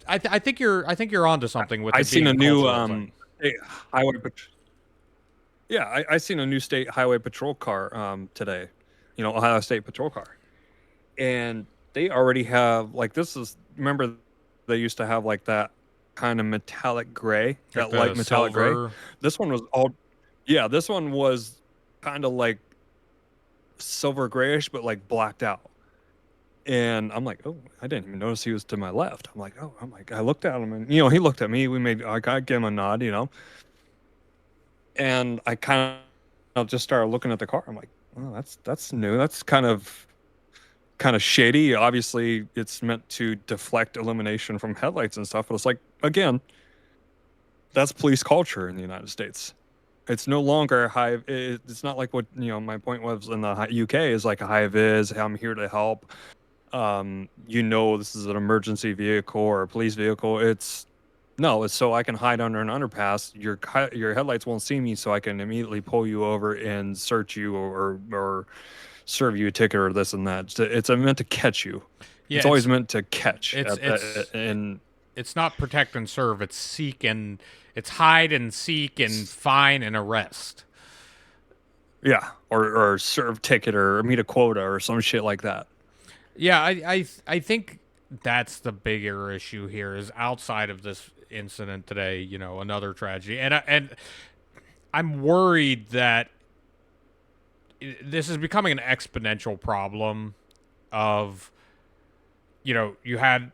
I think you're onto something with I it seen being a a new cultural thing. state highway. Yeah, I seen a new state highway patrol car today. Ohio State patrol car, and they already have like this is remember they used to have like that kind of metallic gray, Like that light the metallic gray. silver. This one was all yeah, this one was kind of like silver grayish but like blacked out. And I'm like, oh, I didn't even notice he was to my left. I'm like, oh, I'm like, I looked at him and he looked at me. I gave him a nod. And I kind of just started looking at the car. I'm like, oh, that's new. That's kind of shady. Obviously, it's meant to deflect illumination from headlights and stuff. But it's like, again, that's police culture in the United States. It's no longer high. It's not like what my point was in the UK is like a high vis. I'm here to help. This is an emergency vehicle or a police vehicle. It's so I can hide under an underpass. Your headlights won't see me, so I can immediately pull you over and search you or serve you a ticket or this and that. It's meant to catch you. Yeah, It's always meant to catch. And it's not protect and serve. It's seek and it's hide and seek and fine and arrest. yeah, or serve ticket or meet a quota or some shit like that. Yeah, I think that's the bigger issue here is outside of this incident today. Another tragedy, and I'm worried that this is becoming an exponential problem. Of you had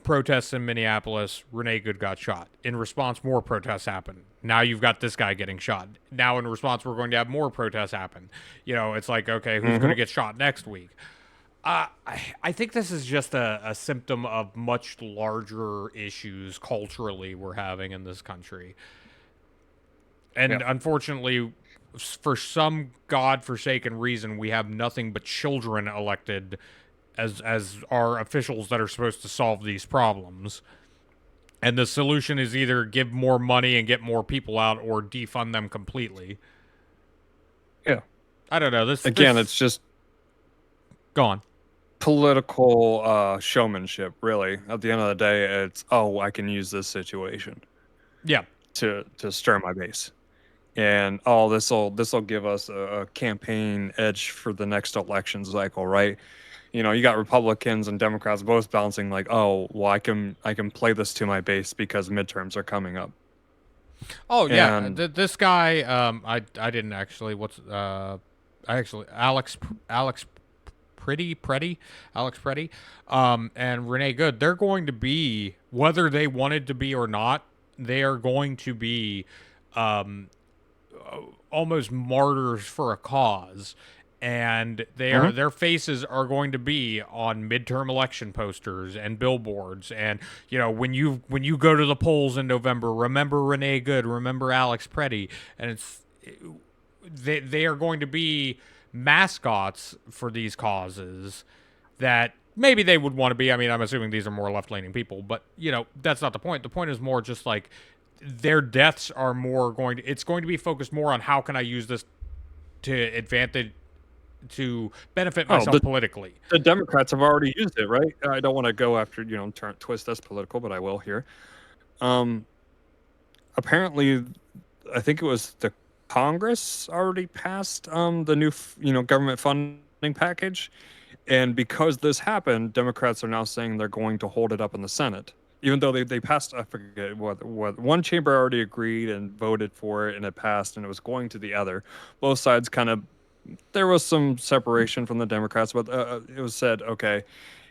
protests in Minneapolis. Renee Good got shot. In response, more protests happened. Now you've got this guy getting shot. Now in response, we're going to have more protests happen. It's like, okay, who's going to get shot next week? I think this is just a symptom of much larger issues culturally we're having in this country. And Yeah. unfortunately, for some godforsaken reason, we have nothing but children elected as our officials that are supposed to solve these problems. And the solution is either give more money and get more people out or defund them completely. Yeah. I don't know. Again, This it's just gone. political showmanship, really. At the end of the day, it's I can use this situation Yeah. to stir my base. And this'll give us a campaign edge for the next election cycle, right? You got Republicans and Democrats both bouncing like, oh, well, I can play this to my base because midterms are coming up. Oh yeah. And This guy. I didn't actually. Alex Alex Pretty, and Renee Good. They're going to be, whether they wanted to be or not, they are going to be almost martyrs for a cause, and their faces are going to be on midterm election posters and billboards. And when you go to the polls in November, remember Renee Good, remember Alex Pretty, and they are going to be mascots for these causes that maybe they would want to be. I mean, I'm assuming these are more left-leaning people, but that's not the point. The point is more just like their deaths are more it's going to be focused more on how can I use this to benefit myself politically. The Democrats have already used it, right? I don't want to go after, twist this political, but I will here. Apparently, I think it was the Congress already passed the new, government funding package. And because this happened, Democrats are now saying they're going to hold it up in the Senate. Even though they passed, I forget what one chamber already agreed and voted for it, and it passed, and it was going to the other. Both sides kind of, there was some separation from the Democrats, but it was said, okay,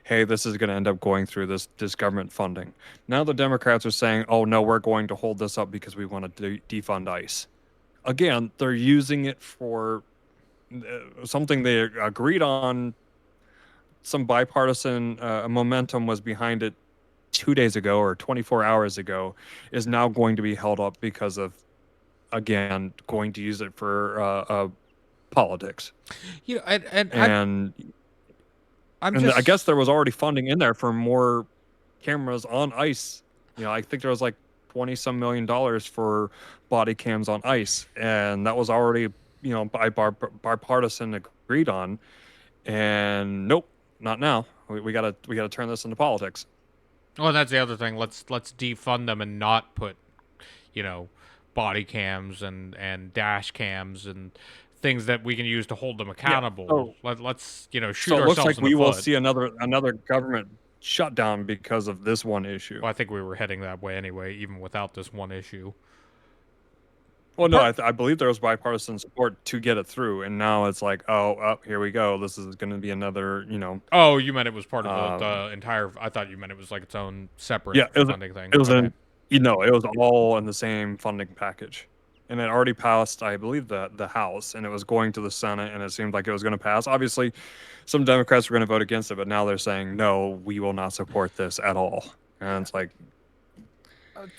hey, this is going to end up going through this government funding. Now the Democrats are saying, oh no, we're going to hold this up because we want to defund ICE. Again, they're using it for something they agreed on. Some bipartisan momentum was behind it 2 days ago or 24 hours ago, is now going to be held up because of, again, going to use it for politics. And I guess there was already funding in there for more cameras on ICE. I think there was like 20 some $million for body cams on ICE, and that was already bipartisan agreed on. And nope, not now. We gotta turn this into politics. Well, that's the other thing. Let's defund them and not put, you know, body cams and dash cams and things that we can use to hold them Yeah. accountable. Let's shoot So it looks ourselves like in the we will foot. see another government shutdown because of this one issue. Well, I think we were heading that way anyway, even without this one issue. Well, no, I believe there was bipartisan support to get it through, and now it's like, oh, here we go. This is going to be another, Oh, you meant it was part of um, the entire. I thought you meant it was like its own separate yeah, funding thing. it was Okay. an, it was all in the same funding package, and it already passed, I believe, the House, and it was going to the Senate, and it seemed like it was going to pass. Obviously, some Democrats were going to vote against it, but now they're saying no, we will not support this at all, and it's like,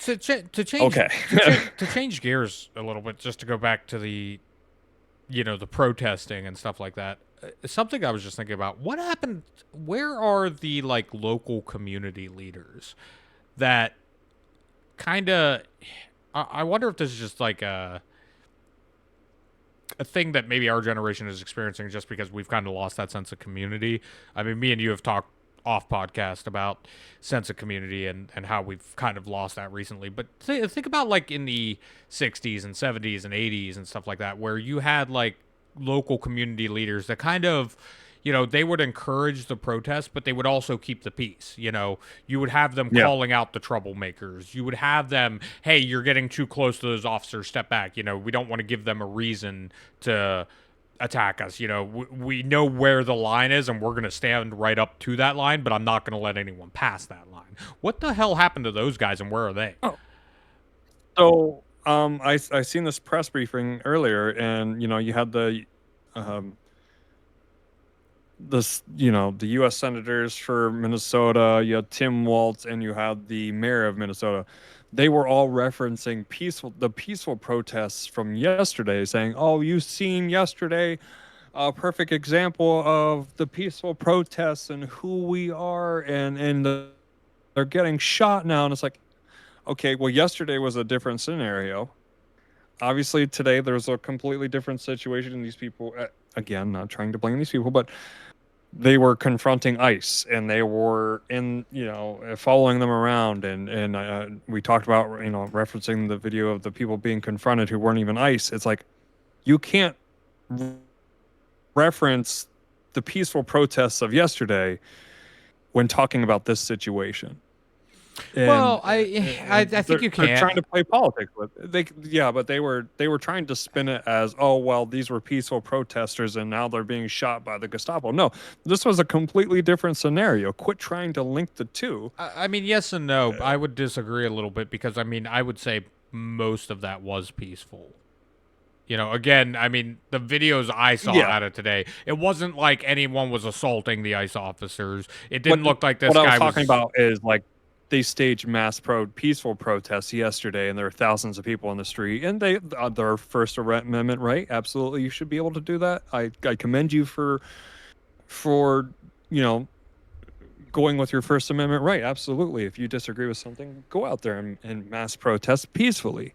To change okay, to change gears a little bit, just to go back to the protesting and stuff like that. Something I was just thinking about. What happened? Where are the local community leaders that kind of? I wonder if this is just like a thing that maybe our generation is experiencing just because we've kind of lost that sense of community. I mean, me and you have talked off podcast about sense of community and how we've kind of lost that recently. But think about like in the 60s and 70s and 80s and stuff like that, where you had like local community leaders that kind of, they would encourage the protest, but they would also keep the peace. You would have them yeah, calling out the troublemakers. You would have them, hey, you're getting too close to those officers, step back. We don't want to give them a reason to attack us. We know where the line is and we're going to stand right up to that line, but I'm not going to let anyone pass that line. What the hell happened to those guys and where are they? oh, so I seen this press briefing earlier, and you had um, the U.S. senators for Minnesota, you had Tim Walz, and you had the mayor of Minnesota. They were all referencing the peaceful protests from yesterday, saying, "Oh, you seen yesterday a perfect example of the peaceful protests and who we are, and they're getting shot now." And it's like, okay, well, yesterday was a different scenario. Obviously, today there's a completely different situation, and these people, again, not trying to blame these people, but they were confronting ICE, and they were following them around, and we talked about referencing the video of the people being confronted who weren't even ICE. It's like, you can't reference the peaceful protests of yesterday when talking about this situation. Well, And I think you they're trying can. to play politics with it. But they were trying to spin it as, oh well, these were peaceful protesters and now they're being shot by the Gestapo. No, this was a completely different scenario. Quit trying to link the two. I mean, yes and no. I would disagree a little bit because I would say most of that was peaceful. Again, I mean, the videos I saw Yeah, out of today, it wasn't like anyone was assaulting the ICE officers. It what didn't look like this what I was guy talking was. about is like, they staged peaceful protests yesterday, and there were thousands of people on the street, and their First Amendment right. Absolutely, you should be able to do that. I commend you for going with your First Amendment right. Absolutely, if you disagree with something, go out there and mass protest peacefully.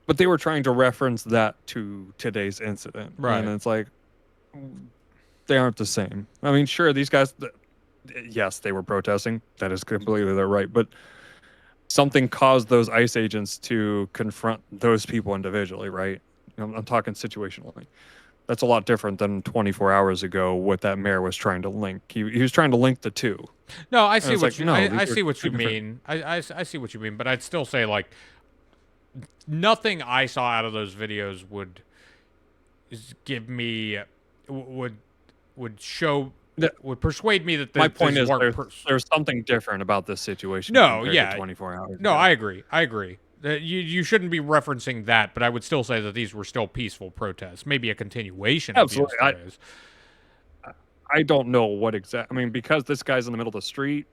But they were trying to reference that to today's incident, and Right. it's like, they aren't the same. I mean, sure, these guys, yes, they were protesting. That is completely their right. But something caused those ICE agents to confront those people individually, right? I'm talking situationally. That's a lot different than 24 hours ago what that mayor was trying to link. He was trying to link the two. No, I And see it's what like, you. no, I these are see what two you different. mean. I see what you mean, but I'd still say like nothing I saw out of those videos would give me would show The- would persuade me that My point these is, weren't. there's something different about this situation No, compared to yeah, 24 hours no, ago. I agree. I agree. You shouldn't be referencing that, but I would still say that these were still peaceful protests, maybe a continuation of Absolutely. yesterday's. I don't know what exact. I mean, because this guy's in the middle of the street,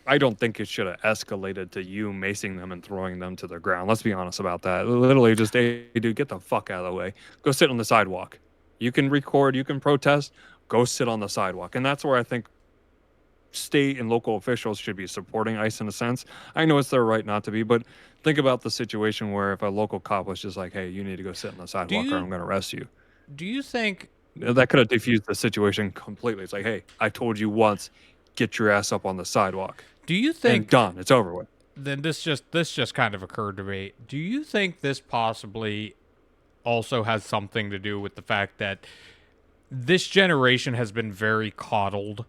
I don't think it should have escalated to you macing them and throwing them to the ground. Let's be honest about that. Literally, just, hey, dude, get the fuck out of the way. Go sit on the sidewalk. You can record, you can protest. Go sit on the sidewalk. And that's where I think state and local officials should be supporting ICE in a sense. I know it's their right not to be, but think about the situation where if a local cop was just like, hey, you need to go sit on the Do sidewalk or you I'm going to arrest you. do you think That could have diffused the situation completely. It's like, hey, I told you once, get your ass up on the sidewalk. Do you and think done. It's over with. then this just kind of occurred to me. Do you think this possibly also has something to do with the fact that this generation has been very coddled?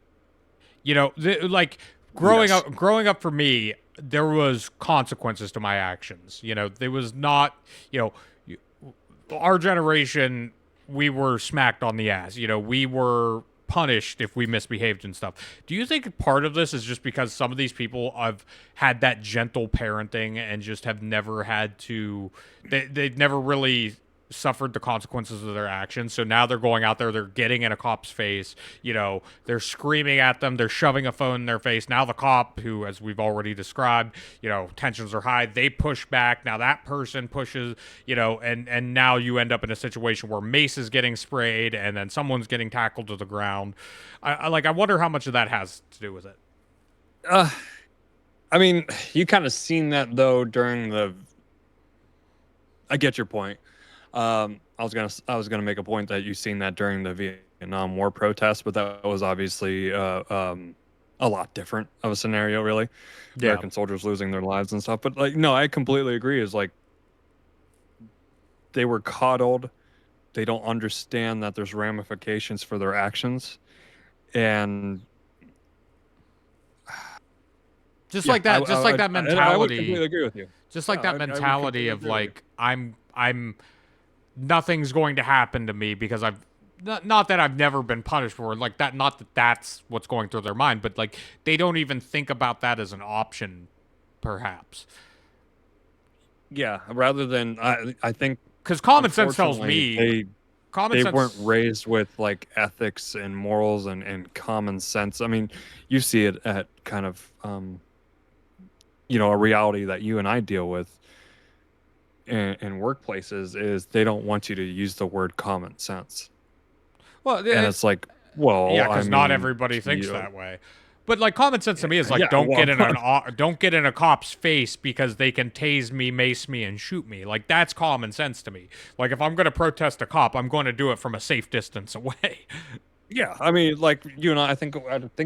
You know, like Yes. growing up for me, there was consequences to my actions. You know, there was not, you know, our generation, we were smacked on the ass. You know, we were punished if we misbehaved and stuff. Do you think part of this is just because some of these people have had that gentle parenting and just have never had to, they've never really suffered the consequences of their actions. So now they're going out there, they're getting in a cop's face, you know, they're screaming at them, they're shoving a phone in their face. Now the cop, who, as we've already described, you know, tensions are high, they push back. Now that person pushes, you know, and now you end up in a situation where mace is getting sprayed and then someone's getting tackled to the ground. I wonder how much of that has to do with it. I mean, you kind of seen that though during the. I get your point. I was gonna make a point that you seen that during the Vietnam War protests, but that was obviously a lot different of a scenario, really. Yeah. American soldiers losing their lives and stuff. But like, no, I completely agree. Is like they were coddled. They don't understand that there's ramifications for their actions, and Just yeah, like that, just like that I would completely mentality, agree with you. just like that I would mentality completely of agree with you. like I'm nothing's going to happen to me because I've not that I've never been punished for it, like that, not that that's what's going through their mind, but like they don't even think about that as an option, perhaps. Yeah, rather than I think Because common sense tells unfortunately me, common they weren't sense, raised with like ethics and morals and common sense. I mean, you see it at kind of a reality that you and I deal with in workplaces is they don't want you to use the word common sense. well, And it, it's like, yeah, well, I because not mean, everybody thinks you know, that way. But like common sense to me is like yeah, well, don't get in a cop's face because they can tase me, mace me, and shoot me. Like that's common sense to me. Like if I'm gonna protest a cop, I'm going to do it from a safe distance away. yeah, I mean, like you and I think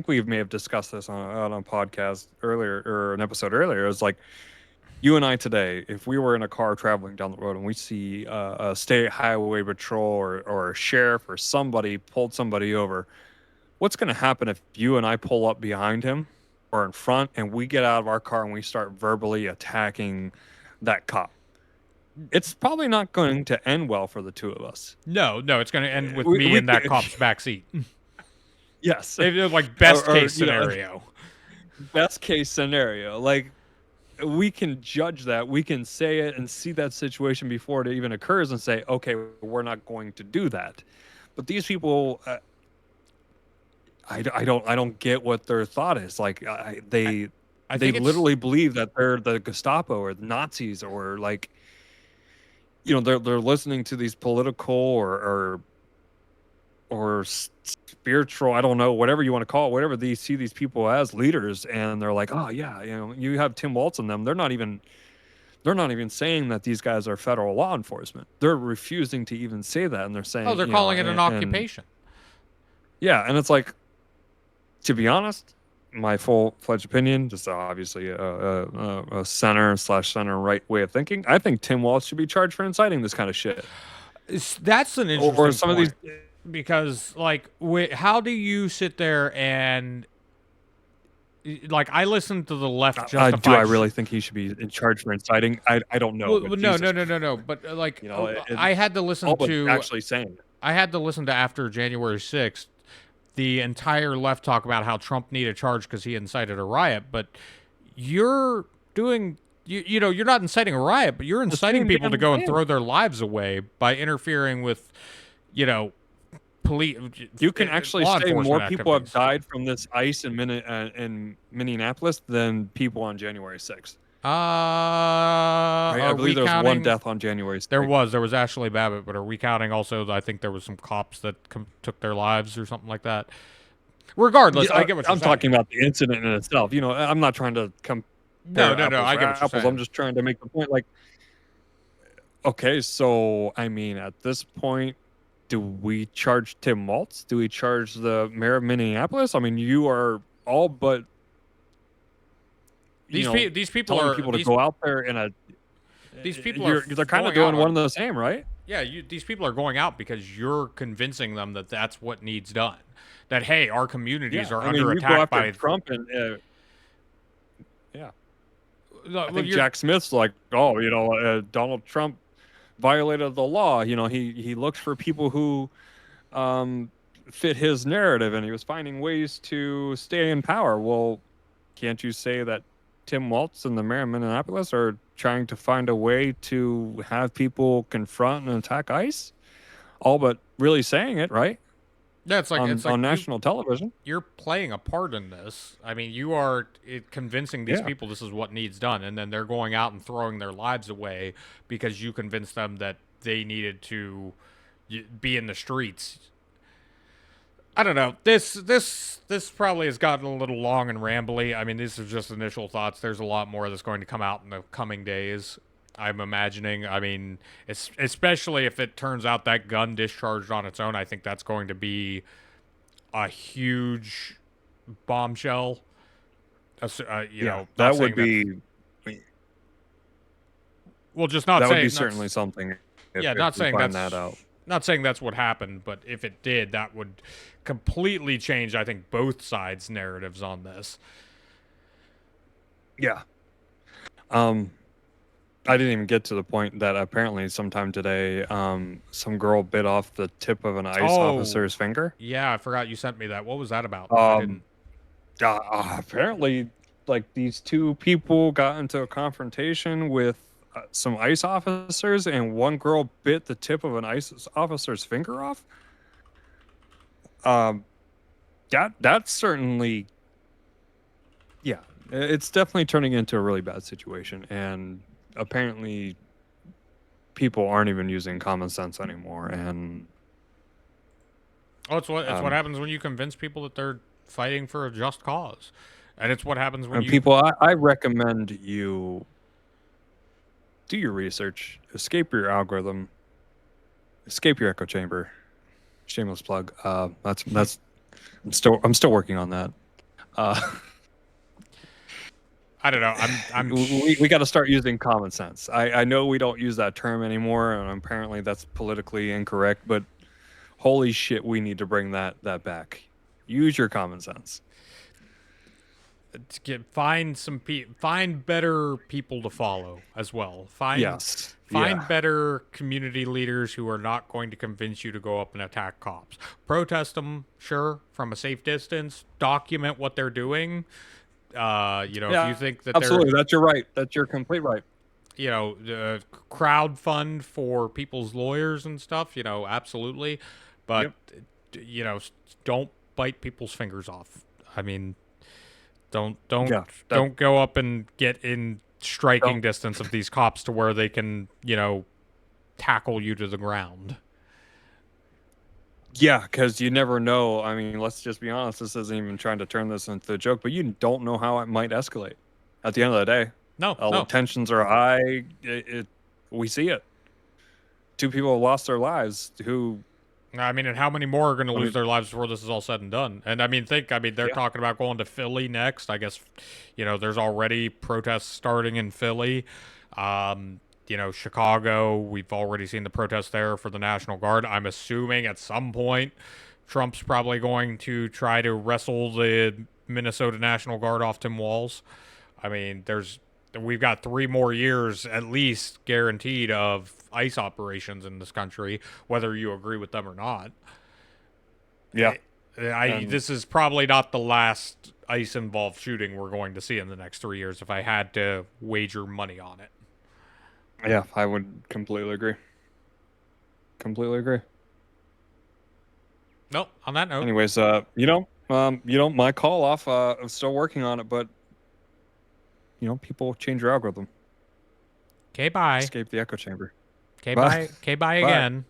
we may have discussed this on a podcast earlier or an episode earlier. It was like you and I today, if we were in a car traveling down the road and we see a state highway patrol or a sheriff or somebody pulled somebody over, what's going to happen if you and I pull up behind him or in front and we get out of our car and we start verbally attacking that cop? It's probably not going to end well for the two of us. No, no, it's gonna end with me We in that can, cop's backseat. yes, Like best or case scenario. best case scenario. Like we can judge that, we can say it and see that situation before it even occurs and say, okay, we're not going to do that. But these people, I don't get what their thought is. Like I they think it's literally believe that they're the Gestapo or the Nazis or like they're listening to these political or spiritual, I don't know, whatever you want to call it, whatever they see these people as leaders, and they're like, oh yeah, you have Tim Waltz in them. They're not even saying that these guys are federal law enforcement. They're refusing to even say that, and they're oh, saying, they're calling it an and occupation. yeah, and it's like, to be honest, my full-fledged opinion, just obviously a center/center right way of thinking. I think Tim Waltz should be charged for inciting this kind of shit, That's an or interesting some of these. point because like how do you sit there and like I listened to the left Do I justify really think he should be in charge for inciting? I don't know, but no, Jesus, no. But like, it, I had to all listen but to. actually saying, I had to listen to after January 6th, the entire left talk about how Trump needed charge because he incited a riot. But you're doing, you know, you're not inciting a riot, but you're the inciting same people to damn go and thing. throw their lives away by interfering with, you know, police, You can actually law say more enforcement people have activities. died from this ice in Minneapolis than people on January 6th. Right? I Are believe we there was one counting? death on January There 6th. was Ashley Babbitt, but are we counting also? I think there was some cops that took their lives or something like that. Regardless, Yeah, I get what you're I'm saying. talking about the incident in itself. I'm not trying to compare No. apples I for get what you're apples. I'm saying. just trying to make the point. Like, okay, so I mean, at this point, do we charge Tim Waltz? Do we charge the mayor of Minneapolis? I mean, you are all but These people telling are people to go out there in a, these people are they're kind of going out doing one of the same, right? yeah, these people are going out because you're convincing them that that's what needs done. That hey, our communities Yeah, are I mean, under you go attack after by Trump and yeah, I well, think you're Jack Smith's like, oh, Donald Trump violated the law. He looked for people who um, fit his narrative, and he was finding ways to stay in power. Well, can't you say that Tim Walz and the mayor of Minneapolis are trying to find a way to have people confront and attack ICE? All but really saying it, right? yeah, On it's like national television. you're playing a part in this. I mean, you are convincing these Yeah. people this is what needs done, and then they're going out and throwing their lives away because you convinced them that they needed to be in the streets. I don't know. This probably has gotten a little long and rambly. I mean, these are just initial thoughts. There's a lot more that's going to come out in the coming days. I'm imagining. I mean, especially if it turns out that gun discharged on its own, I think that's going to be a huge bombshell. Yeah, Not that would saying that. be Well, just not that would saying. be Not, certainly something yeah, if not we saying find that's that out. not saying that's what happened, but if it did, that would completely change. I think both sides' narratives on this. Yeah. Um, I didn't even get to the point that apparently sometime today, some girl bit off the tip of an ICE Oh, officer's finger. yeah, I forgot you sent me that. What was that about? I Um, didn't. apparently, like these two people got into a confrontation with some ICE officers, and one girl bit the tip of an ICE officer's finger off. Um, that's certainly, yeah, it's definitely turning into a really bad situation, and apparently, people aren't even using common sense anymore, and Oh, it's what um, happens when you convince people that they're fighting for a just cause, and it's what happens when and you. people, I recommend you do your research, escape your algorithm, escape your echo chamber. Shameless plug. That's I'm still working on that. Uh, I don't know. we got to start using common sense. I know we don't use that term anymore, and apparently that's politically incorrect. But holy shit, we need to bring that back. Use your common sense. Find better people to follow as well. Yes. Find Yeah. better community leaders who are not going to convince you to go up and attack cops. Protest them, sure, from a safe distance. Document what they're doing. If Yeah. you think that Absolutely. they're, That's your right. That's your complete right. crowd fund for people's lawyers and stuff. Absolutely, but Yep. don't bite people's fingers off. I mean, don't Yeah. don't go up and get in striking Don't. distance of these cops to where they can tackle you to the ground. Yeah, because you never know. I mean, let's just be honest. This isn't even trying to turn this into a joke, but you don't know how it might escalate. At the end of the day, No, the no. tensions are high. We see it. Two people have lost their lives. Who? I mean, and how many more are going to I lose mean, their lives before this is all said and done? And I mean, they're yeah, talking about going to Philly next. I guess, there's already protests starting in Philly. Chicago, we've already seen the protests there for the National Guard. I'm assuming at some point Trump's probably going to try to wrestle the Minnesota National Guard off Tim Walz. I mean, we've got 3 more years at least guaranteed of ICE operations in this country, whether you agree with them or not. yeah, and This is probably not the last ICE involved shooting we're going to see in the next 3 years if I had to wager money on it. yeah. I would completely agree. Completely agree. Nope. On that note, Anyways, my call off. I'm still working on it, but people change your algorithm. okay, bye. Escape the echo chamber. Okay, Bye. bye. Okay, bye Bye. again.